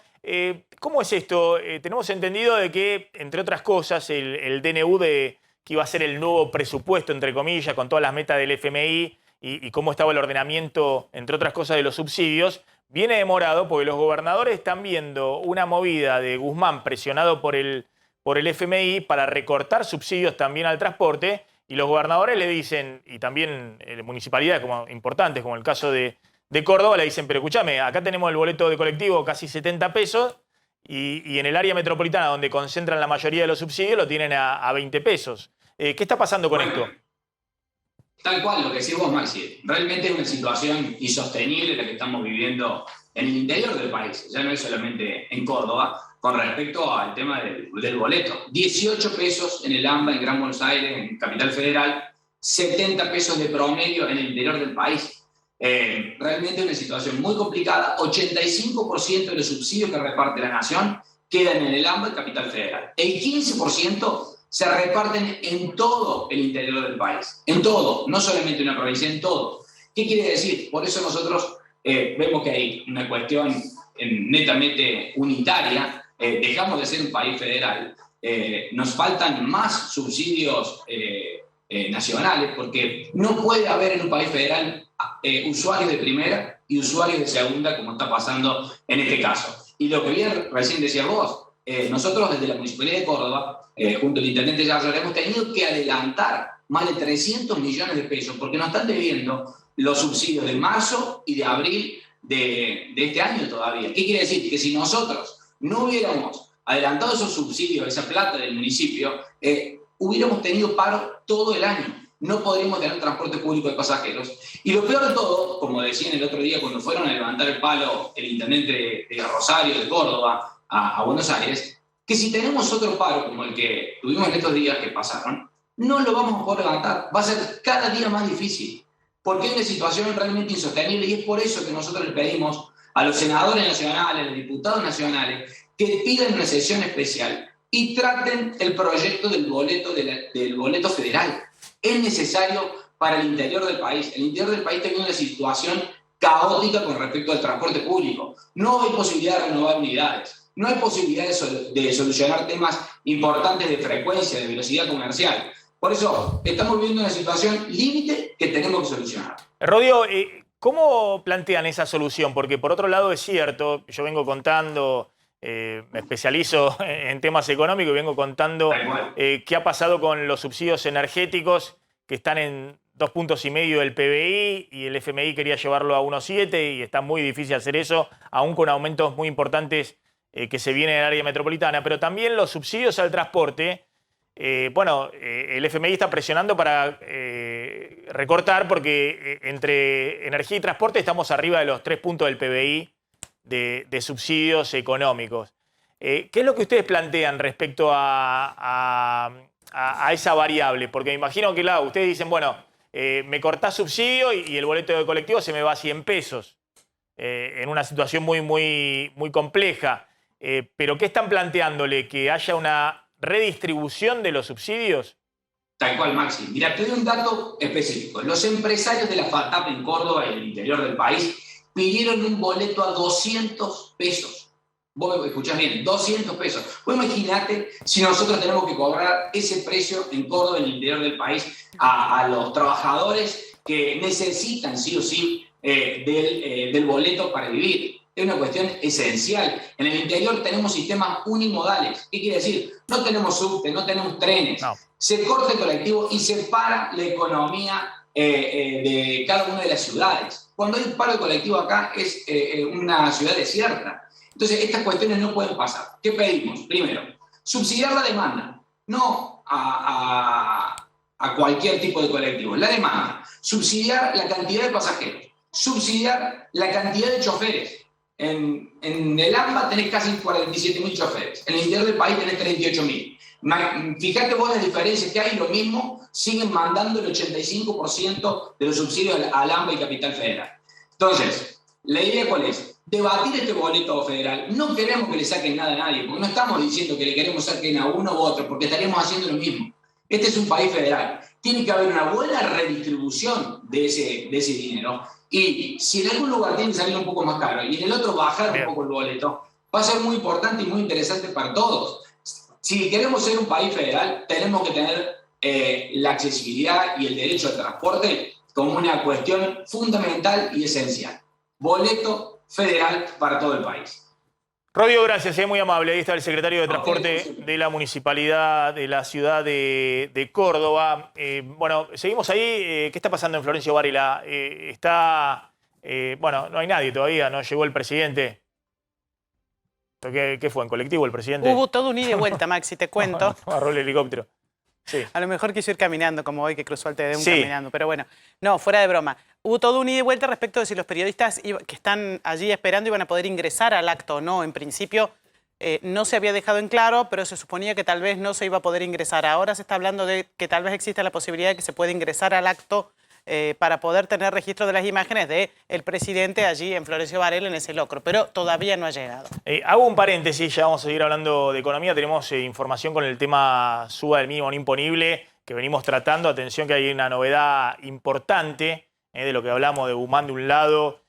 ¿cómo es esto? Tenemos entendido de que, entre otras cosas, el DNU que iba a ser el nuevo presupuesto, entre comillas, con todas las metas del FMI y cómo estaba el ordenamiento, entre otras cosas, de los subsidios, viene demorado porque los gobernadores están viendo una movida de Guzmán presionado por el FMI para recortar subsidios también al transporte, y los gobernadores le dicen, y también municipalidades importantes, como el caso de Córdoba, le dicen, pero escúchame, acá tenemos el boleto de colectivo casi 70 pesos y en el área metropolitana, donde concentran la mayoría de los subsidios, lo tienen a 20 pesos. ¿Qué está pasando con esto? Tal cual, lo que decís vos, Maxi. Realmente es una situación insostenible la que estamos viviendo en el interior del país. Ya no es solamente en Córdoba, con respecto al tema del boleto. 18 pesos en el AMBA, en Gran Buenos Aires, en Capital Federal, 70 pesos de promedio en el interior del país. Realmente es una situación muy complicada. 85% de los subsidios que reparte la Nación quedan en el AMBA y Capital Federal. El 15% se reparten en todo el interior del país. En todo, no solamente en una provincia, en todo. ¿Qué quiere decir? Por eso nosotros vemos que hay una cuestión netamente unitaria. Dejamos de ser un país federal. Nos faltan más subsidios nacionales, porque no puede haber en un país federal usuarios de primera y usuarios de segunda, como está pasando en este caso. Y lo que bien recién decías vos, nosotros desde la Municipalidad de Córdoba, junto al Intendente Yarlor, hemos tenido que adelantar más de 300 millones de pesos, porque nos están debiendo los subsidios de marzo y de abril de este año todavía. ¿Qué quiere decir? Que si nosotros no hubiéramos adelantado esos subsidios, esa plata del municipio, hubiéramos tenido paro todo el año. No podríamos tener transporte público de pasajeros. Y lo peor de todo, como decían el otro día cuando fueron a levantar el palo el intendente de Rosario, de Córdoba, a Buenos Aires, que si tenemos otro paro como el que tuvimos en estos días que pasaron, no lo vamos a poder levantar. Va a ser cada día más difícil, porque es una situación realmente insostenible, y es por eso que nosotros le pedimos a los senadores nacionales, a los diputados nacionales, que pidan una sesión especial y traten el proyecto del boleto federal. Es necesario para el interior del país. El interior del país tiene una situación caótica con respecto al transporte público. No hay posibilidad de renovar unidades. No hay posibilidad de solucionar temas importantes de frecuencia, de velocidad comercial. Por eso estamos viviendo una situación límite que tenemos que solucionar. Rodio, ¿cómo plantean esa solución? Porque por otro lado es cierto, yo vengo contando, me especializo en temas económicos y vengo contando qué ha pasado con los subsidios energéticos que están en 2,5 puntos del PBI y el FMI quería llevarlo a 1,7 y está muy difícil hacer eso, aún con aumentos muy importantes que se vienen en el área metropolitana. Pero también los subsidios al transporte, el FMI está presionando para recortar porque entre energía y transporte estamos arriba de los 3 puntos del PBI de subsidios económicos. ¿Qué es lo que ustedes plantean respecto a esa variable? Porque me imagino que, claro, ustedes dicen, bueno, me cortás subsidio y el boleto de colectivo se me va a 100 pesos en una situación muy, muy, muy compleja. ¿Pero qué están planteándole? ¿Que haya una redistribución de los subsidios? Tal cual, Maxi. Mira, te doy un dato específico. Los empresarios de la FATAP en Córdoba y en el interior del país pidieron un boleto a 200 pesos. Vos me escuchás bien, 200 pesos. Vos imaginate si nosotros tenemos que cobrar ese precio en Córdoba y en el interior del país a los trabajadores que necesitan sí o sí del boleto para vivir. Es una cuestión esencial. En el interior tenemos sistemas unimodales. ¿Qué quiere decir? No tenemos subte, no tenemos trenes. No. Se corta el colectivo y se para la economía de cada una de las ciudades. Cuando hay un paro de colectivo acá es una ciudad desierta. Entonces, estas cuestiones no pueden pasar. ¿Qué pedimos? Primero, subsidiar la demanda, no a cualquier tipo de colectivo. La demanda, subsidiar la cantidad de pasajeros, subsidiar la cantidad de choferes. En el AMBA tenés casi 47.000 choferes, en el interior del país tenés 38.000. Fíjate vos las diferencias que hay, lo mismo, siguen mandando el 85% de los subsidios al AMBA y Capital Federal. Entonces, la idea ¿cuál es? Debatir este boleto federal. No queremos que le saquen nada a nadie, porque no estamos diciendo que le queremos saquen a uno u otro, porque estaríamos haciendo lo mismo. Este es un país federal. Tiene que haber una buena redistribución de ese dinero. Y si en algún lugar tiene que salir un poco más caro y en el otro bajar un poco el boleto, va a ser muy importante y muy interesante para todos. Si queremos ser un país federal, tenemos que tener la accesibilidad y el derecho al transporte como una cuestión fundamental y esencial. Boleto federal para todo el país. Rodio, gracias, muy amable. Ahí está el secretario de Transporte de la Municipalidad de la ciudad de Córdoba. Bueno, seguimos ahí. ¿Qué está pasando en Florencio Varela? Bueno, no hay nadie todavía, no llegó el presidente. ¿Qué fue? ¿En colectivo el presidente? Hubo todo un ida y vuelta, Maxi, te cuento. Agarró el helicóptero. Sí. A lo mejor quiso ir caminando, como hoy que cruzó el TDM caminando. Pero bueno, no, fuera de broma. Hubo todo un ida y vuelta respecto de si los periodistas que están allí esperando iban a poder ingresar al acto o no. En principio no se había dejado en claro, pero se suponía que tal vez no se iba a poder ingresar. Ahora se está hablando de que tal vez exista la posibilidad de que se pueda ingresar al acto para poder tener registro de las imágenes del presidente allí en Florencio Varela en ese locro, pero todavía no ha llegado. Hago un paréntesis, ya vamos a seguir hablando de economía. Tenemos información con el tema suba del mínimo no imponible que venimos tratando. Atención que hay una novedad importante de lo que hablamos de Guzmán de un lado,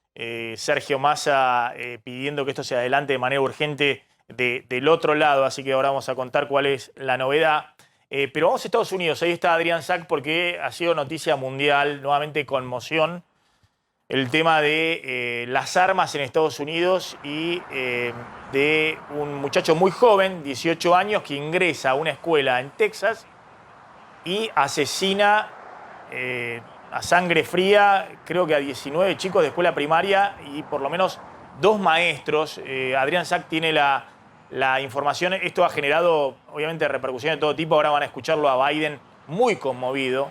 Sergio Massa pidiendo que esto se adelante de manera urgente del otro lado, así que ahora vamos a contar cuál es la novedad. Pero vamos a Estados Unidos, ahí está Adrián Sack porque ha sido noticia mundial, nuevamente conmoción, el tema de las armas en Estados Unidos y de un muchacho muy joven, 18 años, que ingresa a una escuela en Texas y asesina a sangre fría, creo que a 19 chicos de escuela primaria y por lo menos 2 maestros. Adrián Sack tiene la información. Esto ha generado, obviamente, repercusiones de todo tipo. Ahora van a escucharlo a Biden muy conmovido,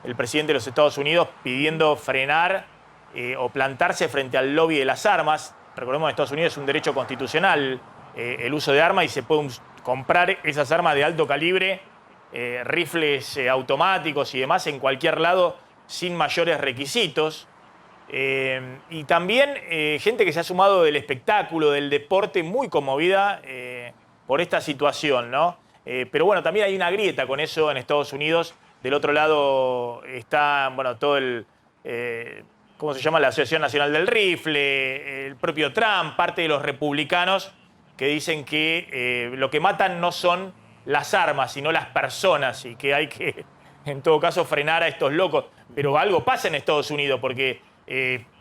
el presidente de los Estados Unidos pidiendo frenar o plantarse frente al lobby de las armas. Recordemos que en Estados Unidos es un derecho constitucional el uso de armas y se pueden comprar esas armas de alto calibre, rifles automáticos y demás en cualquier lado sin mayores requisitos. Y también gente que se ha sumado del espectáculo, del deporte, muy conmovida por esta situación, ¿no? Pero bueno, también hay una grieta con eso en Estados Unidos. Del otro lado está, bueno, todo el, ¿cómo se llama? La Asociación Nacional del Rifle, el propio Trump, parte de los republicanos que dicen que lo que matan no son las armas, sino las personas y que hay que, en todo caso, frenar a estos locos. Pero algo pasa en Estados Unidos porque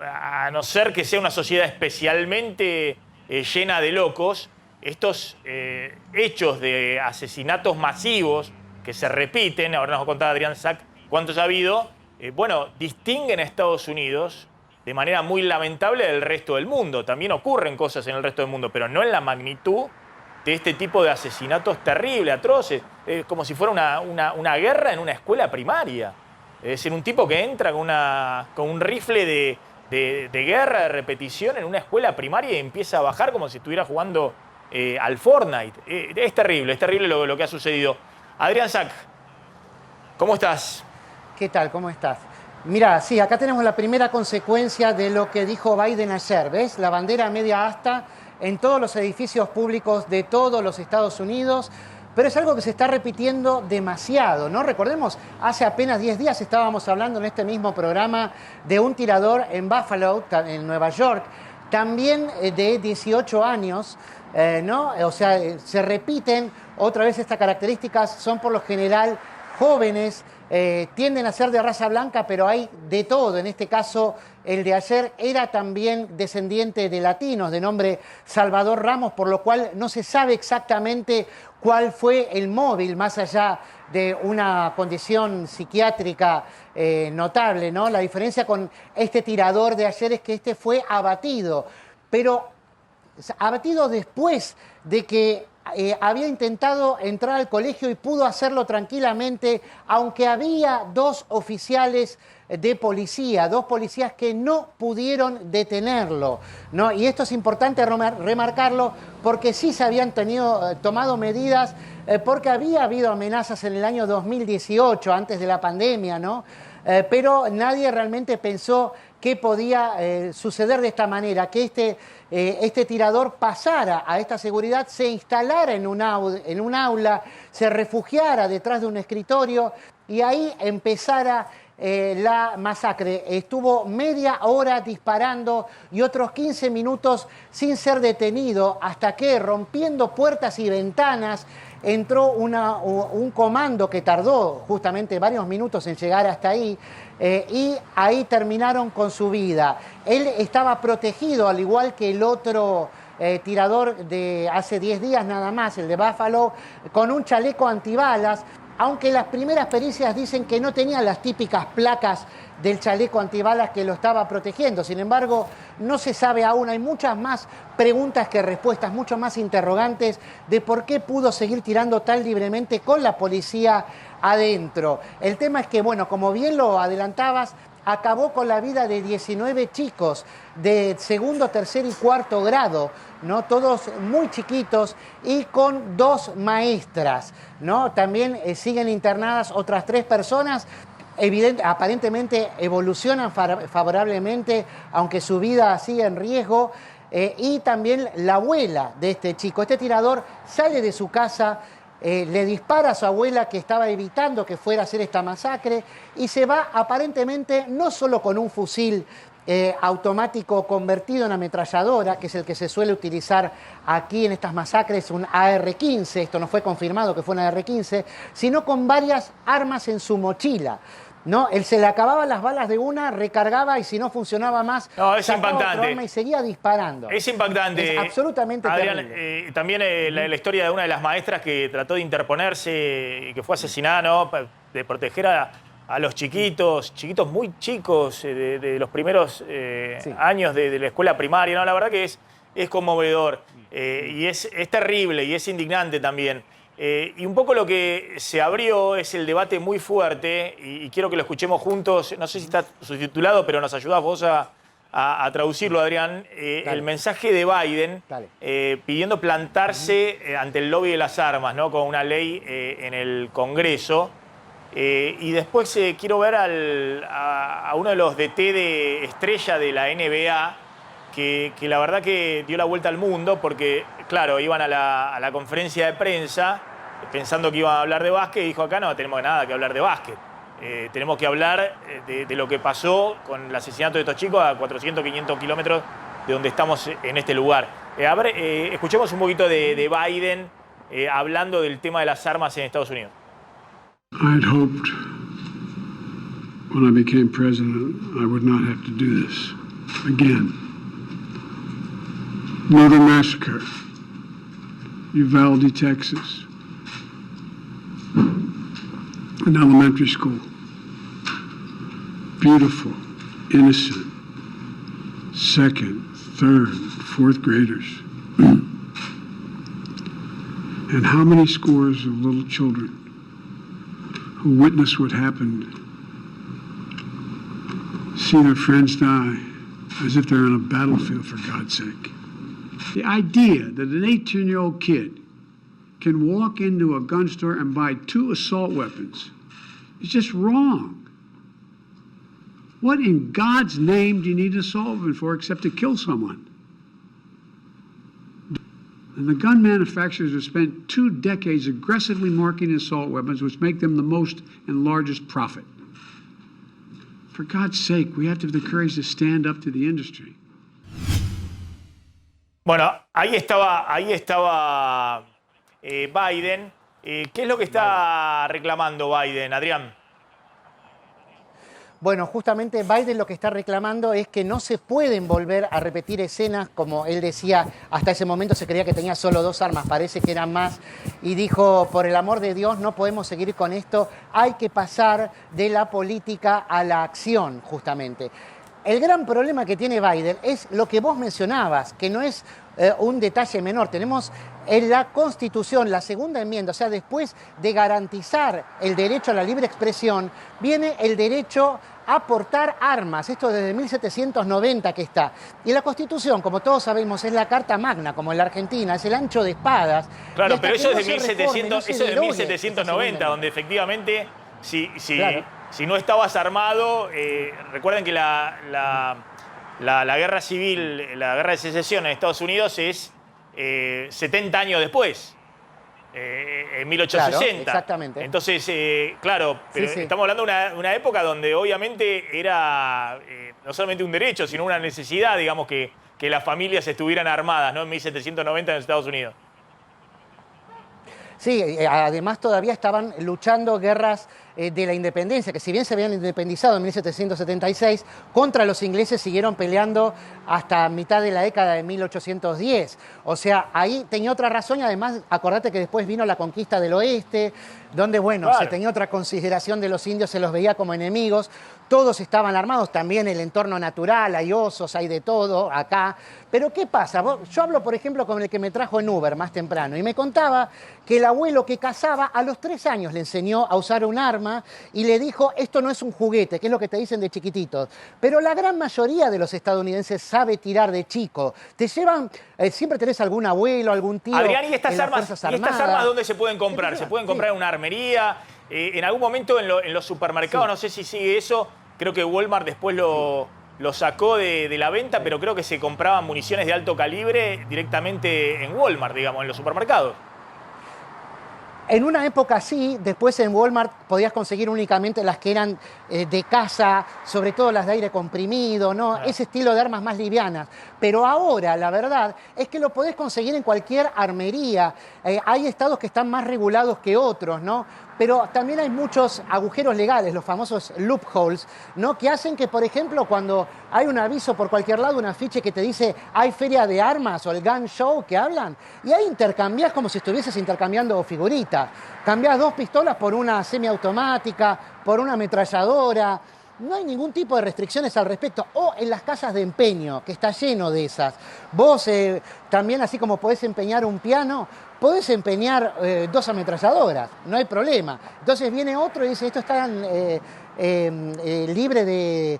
a no ser que sea una sociedad especialmente llena de locos, estos hechos de asesinatos masivos que se repiten, ahora nos va a contar Adrián Sack cuántos ha habido, bueno, distinguen a Estados Unidos de manera muy lamentable del resto del mundo. También ocurren cosas en el resto del mundo, pero no en la magnitud de este tipo de asesinatos terribles, atroces, como si fuera una guerra en una escuela primaria. Es decir, un tipo que entra con un rifle de guerra, de repetición en una escuela primaria y empieza a bajar como si estuviera jugando al Fortnite. Es terrible lo que ha sucedido. Adrián Sack, ¿cómo estás? ¿Qué tal? ¿Cómo estás? Mira, sí, acá tenemos la primera consecuencia de lo que dijo Biden ayer, ¿ves? La bandera media asta en todos los edificios públicos de todos los Estados Unidos, pero es algo que se está repitiendo demasiado, ¿no? Recordemos, hace apenas 10 días estábamos hablando en este mismo programa de un tirador en Buffalo, en Nueva York, también de 18 años, ¿no? O sea, se repiten otra vez estas características, son por lo general jóvenes, tienden a ser de raza blanca, pero hay de todo. En este caso, el de ayer era también descendiente de latinos, de nombre Salvador Ramos, por lo cual no se sabe exactamente cuál fue el móvil, más allá de una condición psiquiátrica notable, ¿no? La diferencia con este tirador de ayer es que este fue abatido, pero abatido después de que había intentado entrar al colegio y pudo hacerlo tranquilamente, aunque había 2 oficiales de policía, 2 policías que no pudieron detenerlo, ¿no? Y esto es importante remarcarlo porque sí se habían tomado medidas, porque había habido amenazas en el año 2018, antes de la pandemia, ¿no? Pero nadie realmente pensó que podía suceder de esta manera, que este tirador pasara a esta seguridad, se instalara en un aula, se refugiara detrás de un escritorio y ahí empezara la masacre. Estuvo media hora disparando y otros 15 minutos sin ser detenido, hasta que, rompiendo puertas y ventanas, entró un comando que tardó justamente varios minutos en llegar hasta ahí, y ahí terminaron con su vida. Él estaba protegido, al igual que el otro tirador de hace 10 días nada más, el de Buffalo, con un chaleco antibalas, aunque las primeras pericias dicen que no tenía las típicas placas del chaleco antibalas que lo estaba protegiendo. Sin embargo, no se sabe aún, hay muchas más preguntas que respuestas, muchos más interrogantes de por qué pudo seguir tirando tan libremente con la policía adentro. El tema es que, bueno, como bien lo adelantabas, acabó con la vida de 19 chicos de segundo, tercer y cuarto grado, ¿no? Todos muy chiquitos y con 2 maestras, ¿no? También siguen internadas otras 3 personas. Aparentemente evolucionan favorablemente, aunque su vida sigue en riesgo. Y también la abuela de este chico. Este tirador sale de su casa, le dispara a su abuela, que estaba evitando que fuera a hacer esta masacre, y se va aparentemente no solo con un fusil automático convertido en ametralladora, que es el que se suele utilizar aquí en estas masacres, un AR-15, esto no fue confirmado que fue un AR-15, sino con varias armas en su mochila, ¿no? Él se le acababan las balas de una, recargaba y si no funcionaba más, no, es sacaba impactante. otro arma y seguía disparando. Es impactante. Es absolutamente Adrián, terrible. también la historia de una de las maestras que trató de interponerse y que fue asesinada, ¿no? De proteger a los chiquitos muy chicos, de los primeros años de la escuela primaria, ¿no? La verdad que es conmovedor y es terrible y es indignante también. Y un poco lo que se abrió es el debate muy fuerte y quiero que lo escuchemos juntos. No sé si está subtitulado, pero nos ayudás vos a traducirlo, Adrián. El mensaje de Biden pidiendo plantarse ante el lobby de las armas, ¿no? Con una ley en el Congreso. Y después quiero ver a uno de los DT de estrella de la NBA, que la verdad que dio la vuelta al mundo porque, claro, iban a la conferencia de prensa pensando que iban a hablar de básquet y dijo, acá no tenemos nada que hablar de básquet. Tenemos que hablar de lo que pasó con el asesinato de estos chicos a 400, 500 kilómetros de donde estamos en este lugar. A ver, escuchemos un poquito de Biden hablando del tema de las armas en Estados Unidos. I'd hoped when I became president I would not have to do this again. Another massacre, Uvalde, Texas, an elementary school. Beautiful, innocent, 2nd, 3rd, 4th graders. And how many scores of little children who witness what happened see their friends die as if they're on a battlefield, for God's sake. The idea that an 18-year-old kid can walk into a gun store and buy 2 assault weapons is just wrong. What in God's name do you need an assault weapon for except to kill someone? And the gun manufacturers have spent 2 decades aggressively marketing assault weapons, which make them the most and largest profit. For God's sake, we have to have the courage to stand up to the industry. Bueno, ahí estaba Biden. ¿Qué es lo que está reclamando Biden, Adrián? Bueno, justamente Biden lo que está reclamando es que no se pueden volver a repetir escenas, como él decía, hasta ese momento se creía que tenía solo 2 armas, parece que eran más, y dijo, por el amor de Dios, no podemos seguir con esto, hay que pasar de la política a la acción, justamente. El gran problema que tiene Biden es lo que vos mencionabas, que no es un detalle menor. Tenemos en la Constitución, la segunda enmienda, o sea, después de garantizar el derecho a la libre expresión, viene el derecho a portar armas. Esto desde 1790 que está. Y la Constitución, como todos sabemos, es la Carta Magna, como en la Argentina, es el ancho de espadas. Claro, pero eso es de 1790, donde efectivamente, si no estabas armado, recuerden que la guerra civil, la guerra de secesión en Estados Unidos es 70 años después, en 1860. Claro, exactamente. Entonces, claro, pero estamos hablando de una época donde obviamente era no solamente un derecho, sino una necesidad, digamos, que las familias estuvieran armadas, ¿no? En 1790 en Estados Unidos. Sí, además todavía estaban luchando guerras de la independencia, que si bien se habían independizado en 1776, contra los ingleses siguieron peleando hasta mitad de la década de 1810. O sea, ahí tenía otra razón y además acordate que después vino la conquista del oeste, donde, bueno, se tenía otra consideración de los indios, se los veía como enemigos. Todos estaban armados, también el entorno natural, hay osos, hay de todo acá. Pero ¿qué pasa? Yo hablo, por ejemplo, con el que me trajo en Uber más temprano y me contaba que el abuelo que cazaba a los 3 años le enseñó a usar un arma y le dijo, esto no es un juguete, que es lo que te dicen de chiquititos. Pero la gran mayoría de los estadounidenses sabe tirar de chico. Te llevan, siempre tenés algún abuelo, algún tío. Adrián, ¿y estas armas dónde se pueden comprar? ¿Se pueden comprar en una armería? En algún momento en los supermercados, no sé si sigue eso. Creo que Walmart después lo sacó de la venta, pero creo que se compraban municiones de alto calibre directamente en Walmart, digamos, en los supermercados. En una época sí, después en Walmart podías conseguir únicamente las que eran de casa, sobre todo las de aire comprimido, ¿no? Ese estilo de armas más livianas. Pero ahora, la verdad, es que lo podés conseguir en cualquier armería. Hay estados que están más regulados que otros, ¿no? Pero también hay muchos agujeros legales, los famosos loopholes, ¿no? Que hacen que, por ejemplo, cuando hay un aviso por cualquier lado, un afiche que te dice hay feria de armas o el gun show que hablan, y ahí intercambiás como si estuvieses intercambiando figuritas. Cambiás 2 pistolas por una semiautomática, por una ametralladora. No hay ningún tipo de restricciones al respecto. O en las casas de empeño, que está lleno de esas. Vos también, así como podés empeñar un piano, podés empeñar 2 ametralladoras, no hay problema. Entonces viene otro y dice, esto está libre de...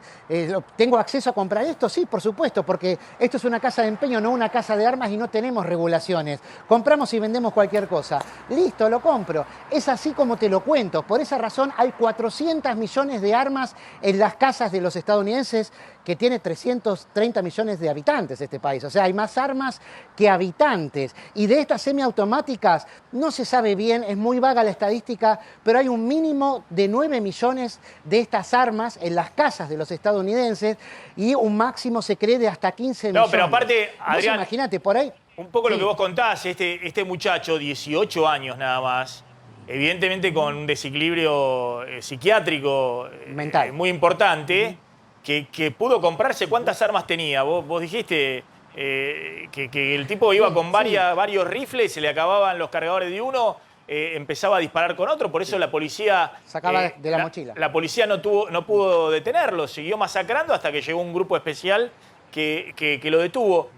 ¿Tengo acceso a comprar esto? Sí, por supuesto, porque esto es una casa de empeño, no una casa de armas y no tenemos regulaciones. Compramos y vendemos cualquier cosa. Listo, lo compro. Es así como te lo cuento. Por esa razón hay 400 millones de armas en las casas de los estadounidenses, que tiene 330 millones de habitantes este país. O sea, hay más armas que habitantes. Y de estas semiautomáticas no se sabe bien, es muy vaga la estadística, pero hay un mínimo de 9 millones de estas armas en las casas de los estadounidenses y un máximo se cree de hasta 15 millones. No, pero aparte, Adrián, imagínate, por ahí... Un poco lo que vos contás, este muchacho, 18 años nada más, evidentemente con un desequilibrio psiquiátrico mental muy importante, que pudo comprarse. ¿Cuántas armas tenía? Vos dijiste que el tipo iba con varios rifles, se le acababan los cargadores de uno, empezaba a disparar con otro, por eso la policía... Sacaba de la mochila. La policía no pudo detenerlo, siguió masacrando hasta que llegó un grupo especial que lo detuvo.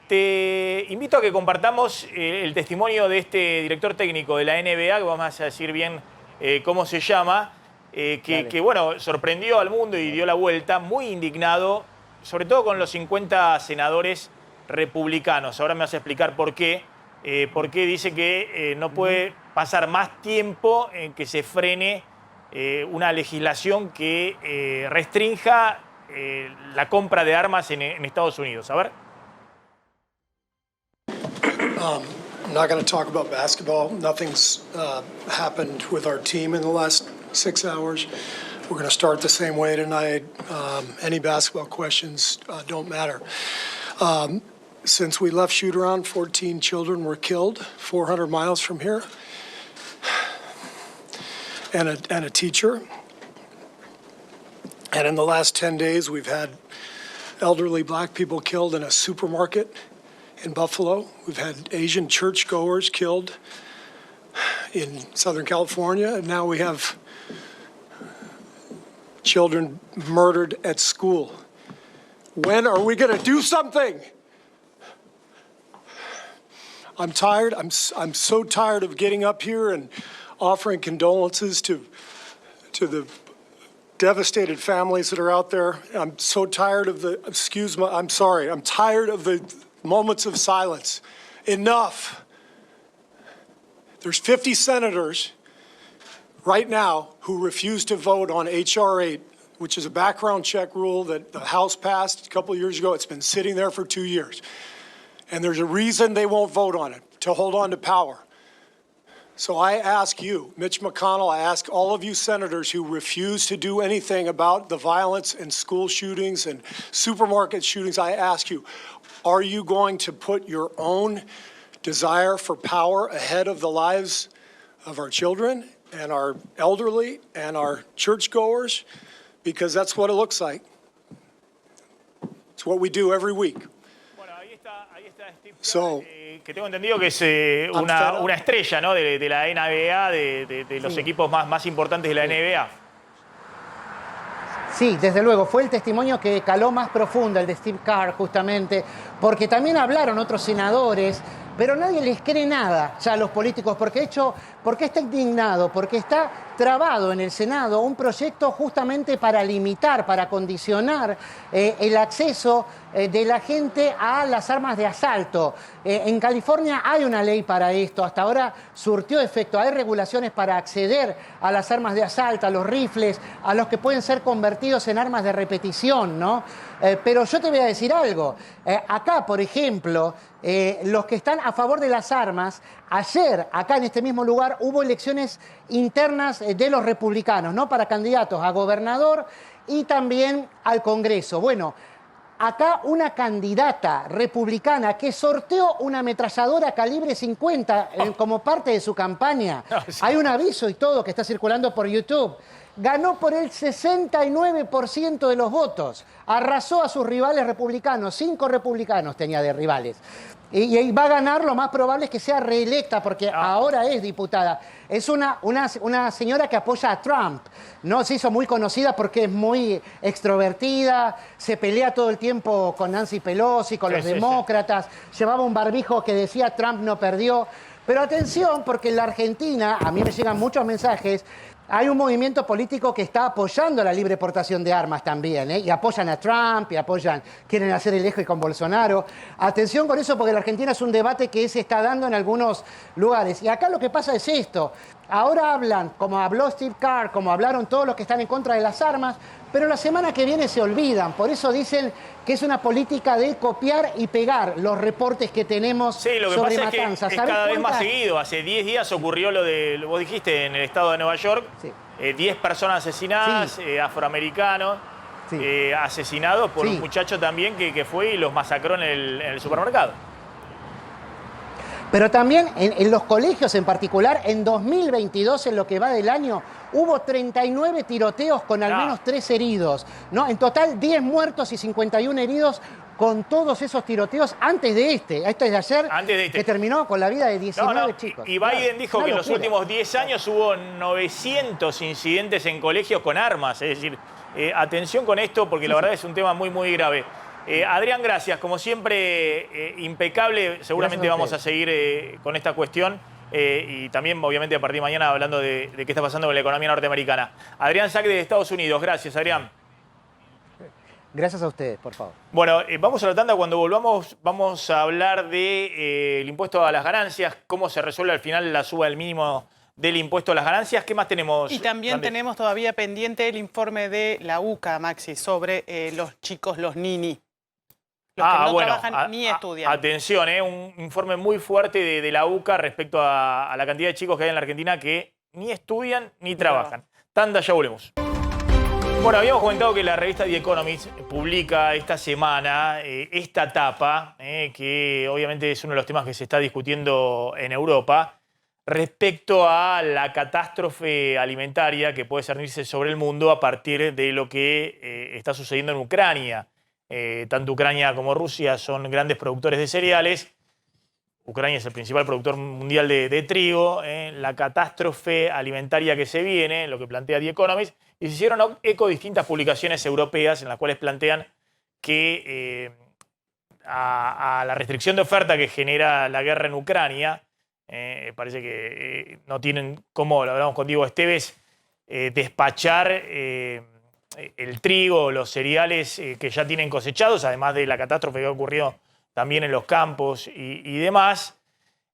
Te invito a que compartamos el testimonio de este director técnico de la NBA, que vamos a decir bien cómo se llama, que bueno, sorprendió al mundo y dio la vuelta, muy indignado, sobre todo con los 50 senadores republicanos. Ahora me vas a explicar por qué. Porque dice que no puede pasar más tiempo en que se frene una legislación que restrinja la compra de armas en Estados Unidos. A ver. I'm not going to talk about basketball. Nothing's happened with our team in the last 6 hours. We're going to start the same way tonight. Any basketball questions don't matter. Since we left shoot-around, 14 children were killed 400 miles from here, and a teacher. And in the last 10 days, we've had elderly black people killed in a supermarket in Buffalo. We've had Asian churchgoers killed in Southern California, and now we have children murdered at school. When are we going to do something? I'm tired. I'm so tired of getting up here and offering condolences to the devastated families that are out there. I'm so tired of the, I'm sorry, I'm tired of the moments of silence. Enough. There's 50 senators right now who refuse to vote on H.R. 8, which is a background check rule that the House passed a couple of years ago. It's been sitting there for 2 years. And there's a reason they won't vote on it, to hold on to power. So I ask you, Mitch McConnell, I ask all of you senators who refuse to do anything about the violence and school shootings and supermarket shootings, I ask you, are you going to put your own desire for power ahead of the lives of our children and our elderly and our churchgoers? Because that's what it looks like. It's what we do every week. So, que tengo entendido que es una estrella, ¿no? de la NBA, de los equipos más importantes de la NBA. Sí, desde luego, fue el testimonio que caló más profundo, el de Steve Kerr, justamente, porque también hablaron otros senadores, pero nadie les cree nada ya a los políticos, porque está indignado, porque está trabado en el Senado un proyecto justamente para limitar, para condicionar el acceso de la gente a las armas de asalto. En California hay una ley para esto, hasta ahora surtió efecto, hay regulaciones para acceder a las armas de asalto, a los rifles, a los que pueden ser convertidos en armas de repetición, ¿no? Pero yo te voy a decir algo, acá, por ejemplo, los que están a favor de las armas, ayer, acá en este mismo lugar, hubo elecciones internas de los republicanos, ¿no? Para candidatos a gobernador y también al Congreso. Bueno, acá una candidata republicana que sorteó una ametralladora calibre 50 como parte de su campaña. Hay un aviso y todo que está circulando por YouTube. Ganó por el 69% de los votos. Arrasó a sus rivales republicanos. 5 republicanos tenía de rivales. Y va a ganar, lo más probable es que sea reelecta, porque ahora es diputada. Es una señora que apoya a Trump, ¿no? Se hizo muy conocida porque es muy extrovertida, se pelea todo el tiempo con Nancy Pelosi, con los demócratas, llevaba un barbijo que decía Trump no perdió. Pero atención, porque en la Argentina, a mí me llegan muchos mensajes, hay un movimiento político que está apoyando la libre portación de armas también, ¿eh? Y apoyan a Trump, quieren hacer el eje con Bolsonaro. Atención con eso, porque la Argentina es un debate que se está dando en algunos lugares. Y acá lo que pasa es esto. Ahora hablan, como habló Steve Kerr, como hablaron todos los que están en contra de las armas, pero la semana que viene se olvidan. Por eso dicen que es una política de copiar y pegar los reportes que tenemos sobre matanzas. Es cada vez más seguido. Hace 10 días ocurrió lo de, vos dijiste, en el estado de Nueva York, 10 personas asesinadas, afroamericanos, asesinados por un muchacho también que fue y los masacró en el supermercado. Pero también en los colegios en particular, en 2022, en lo que va del año, hubo 39 tiroteos con al menos 3 heridos, ¿no? En total, 10 muertos y 51 heridos con todos esos tiroteos antes de este. Esto es de ayer, que terminó con la vida de 19 chicos. Y Biden dijo que en los últimos 10 años hubo 900 incidentes en colegios con armas. Es decir, atención con esto, porque la verdad es un tema muy, muy grave. Adrián, gracias. Como siempre, impecable. Seguramente vamos a seguir con esta cuestión y también, obviamente, a partir de mañana hablando de qué está pasando con la economía norteamericana. Adrián Sack de Estados Unidos. Gracias, Adrián. Gracias a ustedes, por favor. Bueno, vamos a la tanda. Cuando volvamos vamos a hablar del impuesto a las ganancias, cómo se resuelve al final la suba del mínimo del impuesto a las ganancias. ¿Qué más tenemos? Y también tenemos todavía pendiente el informe de la UCA, Maxi, sobre los chicos, los nini. los que no bueno, trabajan ni estudian. Atención, un informe muy fuerte de la UCA respecto a la cantidad de chicos que hay en la Argentina que ni estudian ni trabajan. Tanda, ya volvemos. Bueno, habíamos comentado que la revista The Economist publica esta semana esta tapa, que obviamente es uno de los temas que se está discutiendo en Europa, respecto a la catástrofe alimentaria que puede cernirse sobre el mundo a partir de lo que está sucediendo en Ucrania. Tanto Ucrania como Rusia son grandes productores de cereales. Ucrania es el principal productor mundial de trigo. La catástrofe alimentaria que se viene, lo que plantea The Economist, y se hicieron eco distintas publicaciones europeas en las cuales plantean que a la restricción de oferta que genera la guerra en Ucrania, parece que no tienen cómo, lo hablamos con Diego Esteves, despachar el trigo, los cereales que ya tienen cosechados, además de la catástrofe que ha ocurrido también en los campos y demás.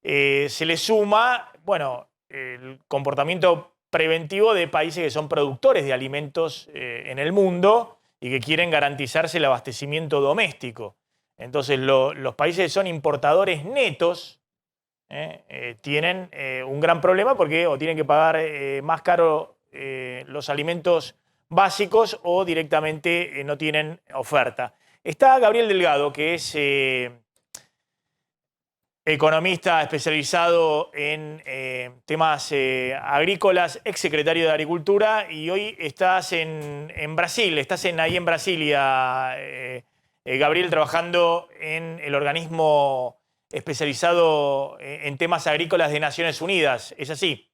Se le suma, bueno, el comportamiento preventivo de países que son productores de alimentos en el mundo y que quieren garantizarse el abastecimiento doméstico. Entonces, los países que son importadores netos tienen un gran problema porque o tienen que pagar más caro los alimentos básicos o directamente no tienen oferta. Está Gabriel Delgado, que es economista especializado en temas agrícolas, exsecretario de Agricultura, y hoy estás en Brasil, estás ahí en Brasilia, Gabriel, trabajando en el organismo especializado en temas agrícolas de Naciones Unidas. ¿Es así?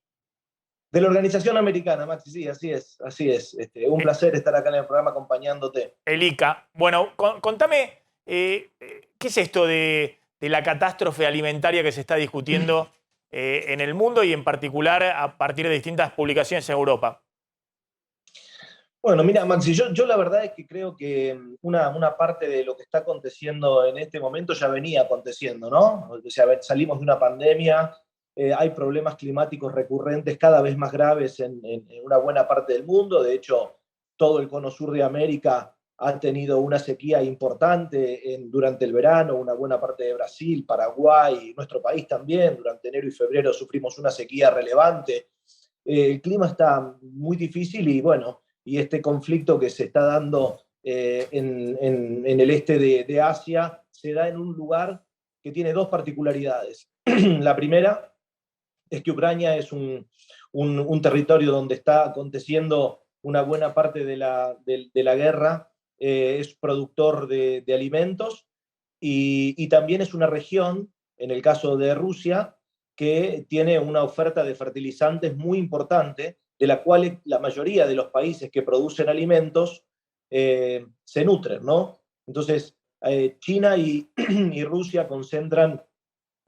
De la Organización Americana, Maxi, sí, así es, así es. Un placer estar acá en el programa acompañándote. El ICA. Bueno, contame, ¿qué es esto de la catástrofe alimentaria que se está discutiendo en el mundo y en particular a partir de distintas publicaciones en Europa? Bueno, mira, Maxi, yo la verdad es que creo que una parte de lo que está aconteciendo en este momento ya venía aconteciendo, ¿no? O sea, salimos de una pandemia, hay problemas climáticos recurrentes cada vez más graves en una buena parte del mundo. De hecho, todo el cono sur de América ha tenido una sequía importante durante el verano, una buena parte de Brasil, Paraguay, nuestro país también. Durante enero y febrero sufrimos una sequía relevante. El clima está muy difícil y bueno, y este conflicto que se está dando en el este de Asia se da en un lugar que tiene dos particularidades. La primera es que Ucrania es un territorio donde está aconteciendo una buena parte de la guerra, es productor de alimentos y también es una región, en el caso de Rusia, que tiene una oferta de fertilizantes muy importante, de la cual la mayoría de los países que producen alimentos se nutren, ¿no? Entonces, China y Rusia concentran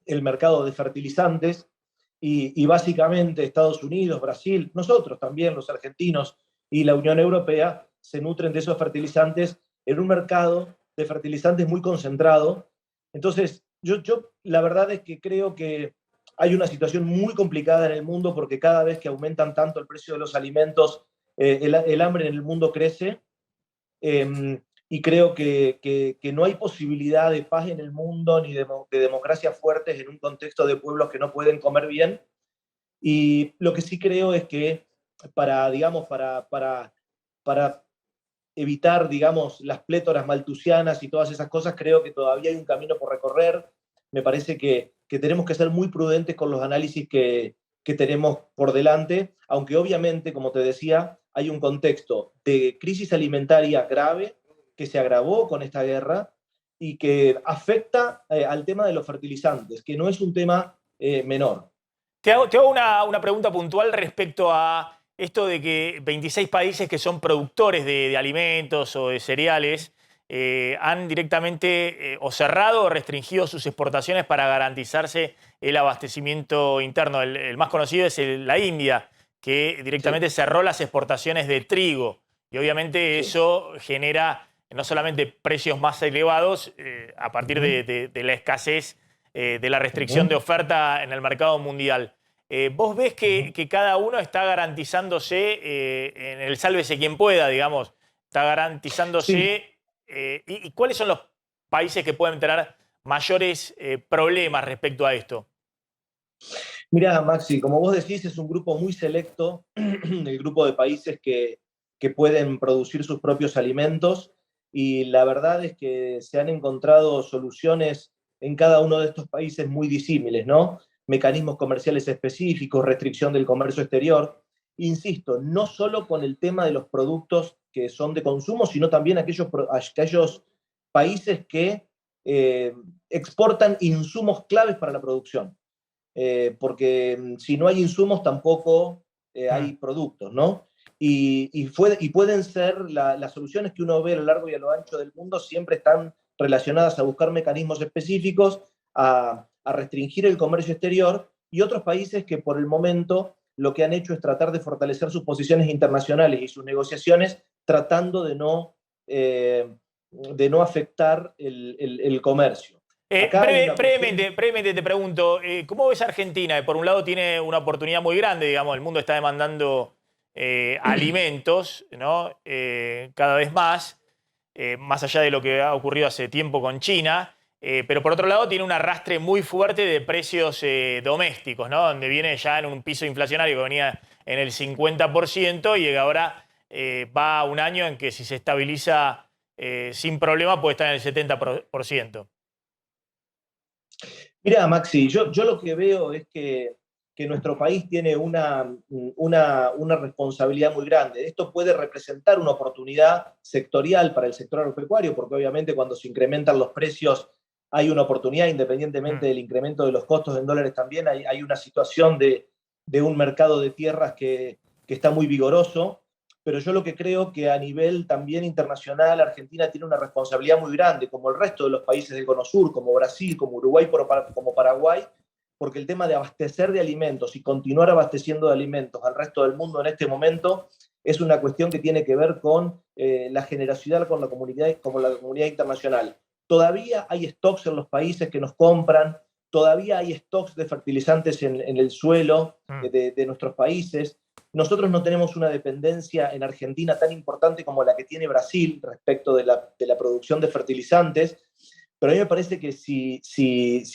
el mercado de fertilizantes y básicamente Estados Unidos, Brasil, nosotros también, los argentinos y la Unión Europea, se nutren de esos fertilizantes en un mercado de fertilizantes muy concentrado. Entonces, yo la verdad es que creo que hay una situación muy complicada en el mundo porque cada vez que aumentan tanto el precio de los alimentos, el hambre en el mundo crece y creo que no hay posibilidad de paz en el mundo ni de democracia fuertes en un contexto de pueblos que no pueden comer bien. Y lo que sí creo es que para evitar, digamos, las plétoras maltusianas y todas esas cosas, creo que todavía hay un camino por recorrer. Me parece que tenemos que ser muy prudentes con los análisis que tenemos por delante, aunque obviamente, como te decía, hay un contexto de crisis alimentaria grave que se agravó con esta guerra y que afecta al tema de los fertilizantes, que no es un tema menor. Te hago una pregunta puntual respecto a esto de que 26 países que son productores de alimentos o de cereales han directamente o cerrado o restringido sus exportaciones para garantizarse el abastecimiento interno. El más conocido es la India, que directamente cerró las exportaciones de trigo. Y obviamente eso genera no solamente precios más elevados a partir de la escasez, de la restricción de oferta en el mercado mundial. ¿Vos ves que cada uno está garantizándose en el sálvese quien pueda, digamos? Está garantizándose. ¿Y cuáles son los países que pueden tener mayores problemas respecto a esto? Mirá, Maxi, como vos decís, es un grupo muy selecto, el grupo de países que pueden producir sus propios alimentos, y la verdad es que se han encontrado soluciones en cada uno de estos países muy disímiles, ¿no? Mecanismos comerciales específicos, restricción del comercio exterior. Insisto, no solo con el tema de los productos que son de consumo, sino también aquellos países que exportan insumos claves para la producción. Porque si no hay insumos tampoco hay productos, ¿no? Y pueden ser las soluciones que uno ve a lo largo y a lo ancho del mundo, siempre están relacionadas a buscar mecanismos específicos, a restringir el comercio exterior, y otros países que por el momento lo que han hecho es tratar de fortalecer sus posiciones internacionales y sus negociaciones, tratando de no afectar el comercio. Brevemente te pregunto, ¿cómo ves a Argentina? Por un lado tiene una oportunidad muy grande, digamos, el mundo está demandando alimentos, ¿no? Cada vez más allá de lo que ha ocurrido hace tiempo con China, pero por otro lado tiene un arrastre muy fuerte de precios domésticos, ¿no? Donde viene ya en un piso inflacionario que venía en el 50% y que ahora va un año en que si se estabiliza sin problema puede estar en el 70%. Mira, Maxi, yo lo que veo es que nuestro país tiene una responsabilidad muy grande. Esto puede representar una oportunidad sectorial para el sector agropecuario, porque obviamente cuando se incrementan los precios hay una oportunidad, independientemente del incremento de los costos en dólares también, hay una situación de un mercado de tierras que está muy vigoroso. Pero yo lo que creo que a nivel también internacional, Argentina tiene una responsabilidad muy grande, como el resto de los países del Cono Sur, como Brasil, como Uruguay, como Paraguay, porque el tema de abastecer de alimentos y continuar abasteciendo de alimentos al resto del mundo en este momento es una cuestión que tiene que ver con la generosidad con la comunidad internacional. Todavía hay stocks en los países que nos compran, todavía hay stocks de fertilizantes en el suelo de nuestros países. Nosotros no tenemos una dependencia en Argentina tan importante como la que tiene Brasil respecto de la producción de fertilizantes, pero a mí me parece que si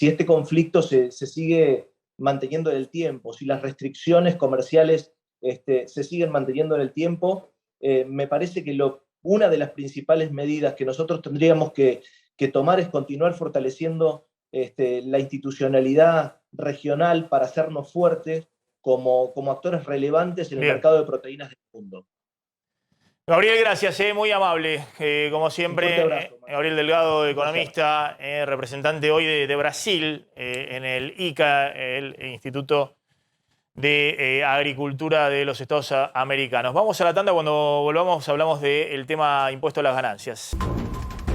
este conflicto se sigue manteniendo en el tiempo, si las restricciones comerciales se siguen manteniendo en el tiempo, me parece que una de las principales medidas que nosotros tendríamos que tomar es continuar fortaleciendo la institucionalidad regional para hacernos fuertes como actores relevantes en el mercado de proteínas del mundo. Gabriel, gracias, muy amable. Como siempre, abrazo, Gabriel Delgado, economista, representante hoy de Brasil en el ICA, el Instituto de Agricultura de los Estados Americanos. Vamos a la tanda, cuando volvamos hablamos del tema impuesto a las ganancias.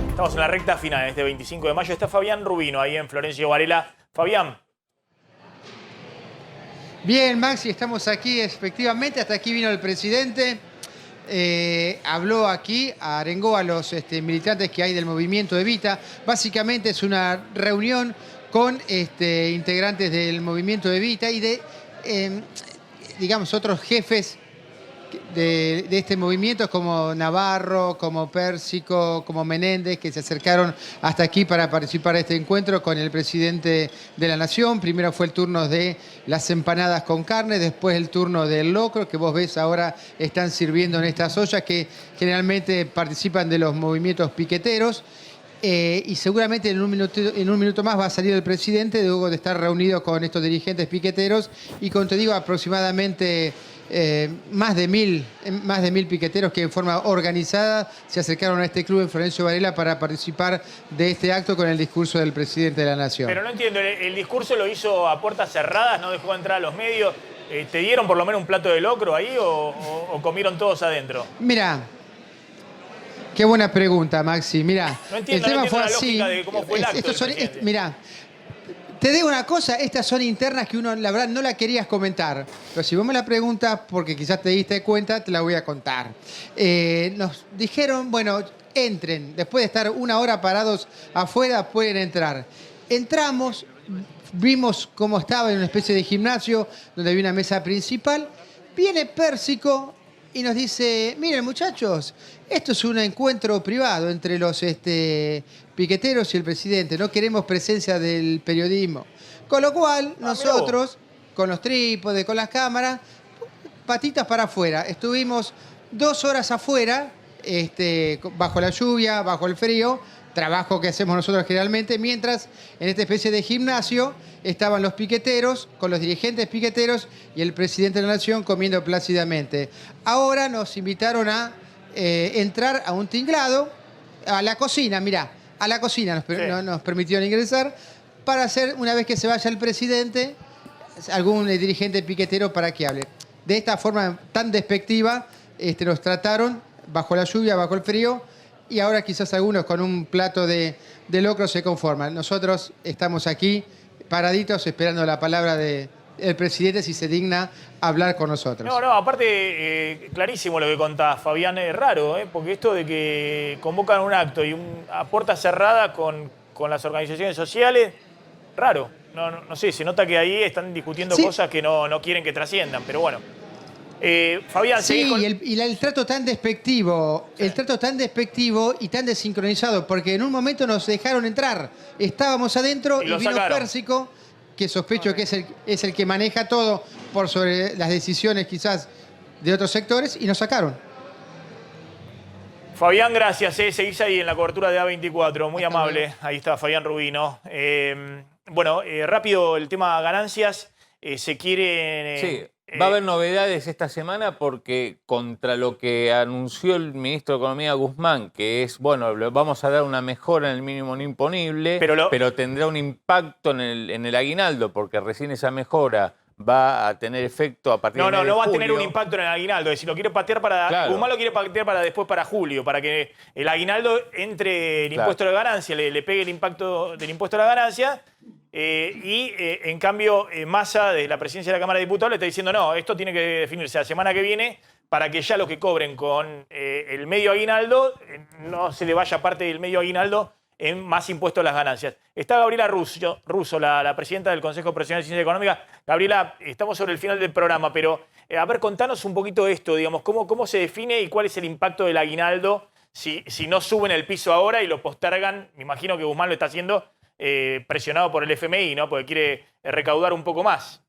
Estamos en la recta final, este 25 de mayo. Está Fabián Rubino ahí en Florencio Varela. Fabián. Bien, Maxi, estamos aquí, efectivamente. Hasta aquí vino el presidente. Habló aquí, arengó a los militantes que hay del movimiento Evita. Básicamente es una reunión con integrantes del movimiento Evita y de, digamos, otros jefes de este movimiento como Navarro, como Pérsico, como Menéndez, que se acercaron hasta aquí para participar de este encuentro con el presidente de la Nación. Primero fue el turno de las empanadas con carne, después el turno del locro, que vos ves ahora están sirviendo en estas ollas que generalmente participan de los movimientos piqueteros. Y seguramente en un minuto más va a salir el presidente, luego de estar reunido con estos dirigentes piqueteros y con, te digo, aproximadamente más de 1000 piqueteros que en forma organizada se acercaron a este club en Florencio Varela para participar de este acto con el discurso del presidente de la Nación. Pero no entiendo, ¿el discurso lo hizo a puertas cerradas, no dejó entrar a los medios? ¿Te dieron por lo menos un plato de locro ahí o comieron todos adentro? Mirá, qué buena pregunta, Maxi. Mirá, no entiendo, el tema fue así. De cómo fue el acto mirá, te digo una cosa, estas son internas que uno, la verdad, no la querías comentar. Pero si vos me la preguntas, porque quizás te diste cuenta, te la voy a contar. Nos dijeron, bueno, entren. Después de estar una hora parados afuera, pueden entrar. Entramos, vimos cómo estaba en una especie de gimnasio, donde había una mesa principal. Viene Pérsico, y nos dice, miren muchachos, esto es un encuentro privado entre los piqueteros y el presidente, no queremos presencia del periodismo. Con lo cual, nosotros, con los trípodes, con las cámaras, patitas para afuera. Estuvimos 2 horas afuera, bajo la lluvia, bajo el frío, trabajo que hacemos nosotros generalmente, mientras en esta especie de gimnasio estaban los piqueteros, con los dirigentes piqueteros y el presidente de la Nación comiendo plácidamente. Ahora nos invitaron a entrar a un tinglado, a la cocina, mirá, a la cocina nos permitieron ingresar para hacer, una vez que se vaya el presidente, algún dirigente piquetero para que hable. De esta forma tan despectiva nos trataron, bajo la lluvia, bajo el frío, y ahora quizás algunos con un plato de locro se conforman. Nosotros estamos aquí paraditos esperando la palabra del presidente si se digna hablar con nosotros. No, aparte, clarísimo lo que contás, Fabián, es raro, porque esto de que convocan un acto y a puerta cerrada con las organizaciones sociales, raro. No sé, se nota que ahí están discutiendo cosas que no quieren que trasciendan, pero bueno. Fabián, sí, y el trato tan despectivo, el trato tan despectivo y tan desincronizado, porque en un momento nos dejaron entrar, estábamos adentro y vino Pérsico, que sospecho que es el que maneja todo por sobre las decisiones quizás de otros sectores, y nos sacaron. Fabián, gracias. Seguís ahí en la cobertura de A24, muy amable. Ahí está Fabián Rubino. Rápido el tema ganancias. Se quieren... Sí. Va a haber novedades esta semana porque contra lo que anunció el ministro de Economía Guzmán, que es, vamos a dar una mejora en el mínimo no imponible, pero tendrá un impacto en el aguinaldo, porque recién esa mejora va a tener efecto a partir de julio. No va a tener un impacto en el aguinaldo. Es decir, lo quiere patear para... Claro. Guzmán lo quiere patear para después, para julio, para que el aguinaldo entre el impuesto a la ganancia, le pegue el impacto del impuesto a la ganancia. En cambio, Massa, de la presidencia de la Cámara de Diputados, le está diciendo no, esto tiene que definirse la semana que viene para que ya los que cobren con el medio aguinaldo no se le vaya parte del medio aguinaldo en más impuestos a las ganancias. Está Gabriela Russo, la presidenta del Consejo Profesional de Ciencia Económica. Gabriela, estamos sobre el final del programa, pero a ver, contanos un poquito esto, digamos, cómo se define y cuál es el impacto del aguinaldo si no suben el piso ahora y lo postergan. Me imagino que Guzmán lo está haciendo presionado por el FMI, ¿no? Porque quiere recaudar un poco más.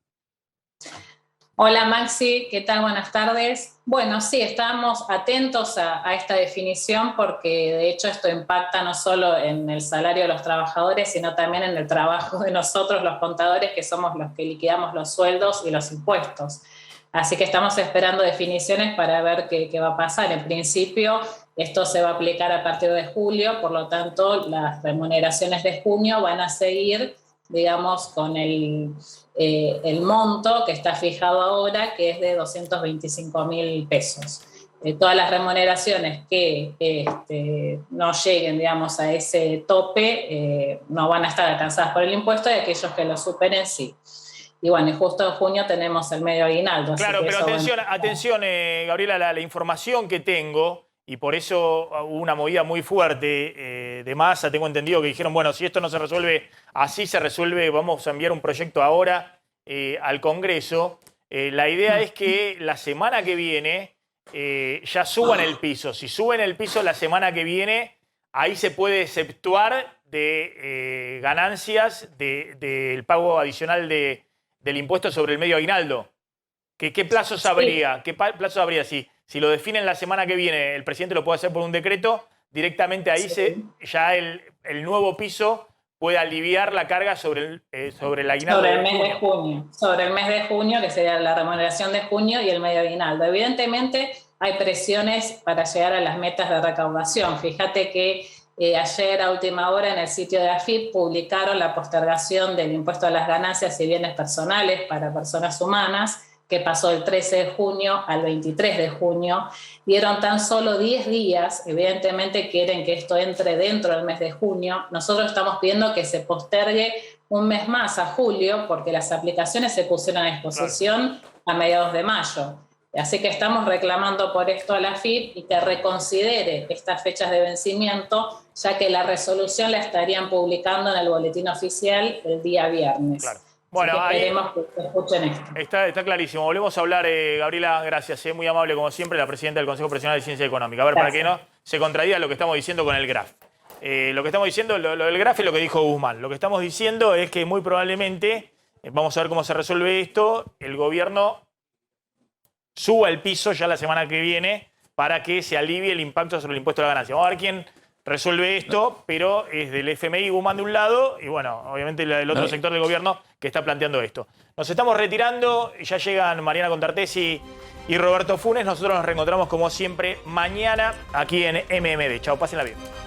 Hola Maxi, ¿qué tal? Buenas tardes. Bueno, sí, estamos atentos a esta definición porque de hecho esto impacta no solo en el salario de los trabajadores, sino también en el trabajo de nosotros, los contadores, que somos los que liquidamos los sueldos y los impuestos. Así que estamos esperando definiciones para ver qué va a pasar. En principio, esto se va a aplicar a partir de julio, por lo tanto, las remuneraciones de junio van a seguir, digamos, con el monto que está fijado ahora, que es de 225.000 pesos. Todas las remuneraciones que no lleguen, digamos, a ese tope no van a estar alcanzadas por el impuesto, y aquellos que lo superen sí. Y bueno, y justo en junio tenemos el medio aguinaldo. Claro, pero atención, Gabriela, la información que tengo, y por eso hubo una movida muy fuerte de Massa, tengo entendido que dijeron, bueno, si esto no se resuelve, así se resuelve, vamos a enviar un proyecto ahora al Congreso. La idea es que la semana que viene ya suban el piso. Si suben el piso la semana que viene, ahí se puede exceptuar de ganancias del pago adicional del impuesto sobre el medio aguinaldo. ¿Qué plazos habría? ¿Qué plazos habría? Si lo definen la semana que viene, el presidente lo puede hacer por un decreto, directamente ahí ya el nuevo piso puede aliviar la carga sobre el aguinaldo. Sobre el mes de junio. Sobre el mes de junio, que sería la remuneración de junio, y el medio aguinaldo. Evidentemente hay presiones para llegar a las metas de recaudación. Fíjate que ayer a última hora en el sitio de AFIP publicaron la postergación del impuesto a las ganancias y bienes personales para personas humanas, que pasó del 13 de junio al 23 de junio. Dieron tan solo 10 días, evidentemente quieren que esto entre dentro del mes de junio. Nosotros estamos pidiendo que se postergue un mes más a julio, porque las aplicaciones se pusieron a disposición a mediados de mayo. Así que estamos reclamando por esto a la AFIP y que reconsidere estas fechas de vencimiento, ya que la resolución la estarían publicando en el boletín oficial el día viernes. Claro. Bueno, así que esperemos que escuchen esto. Está clarísimo. Volvemos a hablar, Gabriela, gracias, muy amable como siempre, la presidenta del Consejo Profesional de Ciencia Económica. A ver, Gracias. para que no se contradiga lo que estamos diciendo con el GRAF. Lo que estamos diciendo, lo del GRAF es lo que dijo Guzmán. Lo que estamos diciendo es que muy probablemente, vamos a ver cómo se resuelve esto, el gobierno suba el piso ya la semana que viene para que se alivie el impacto sobre el impuesto a la ganancia. Vamos a ver quién resuelve esto, pero es del FMI Guzmán de un lado y, bueno, obviamente el otro sector del gobierno que está planteando esto. Nos estamos retirando, ya llegan Mariana Contartesi y Roberto Funes. Nosotros nos reencontramos como siempre mañana aquí en MMD. Chao, pásenla bien.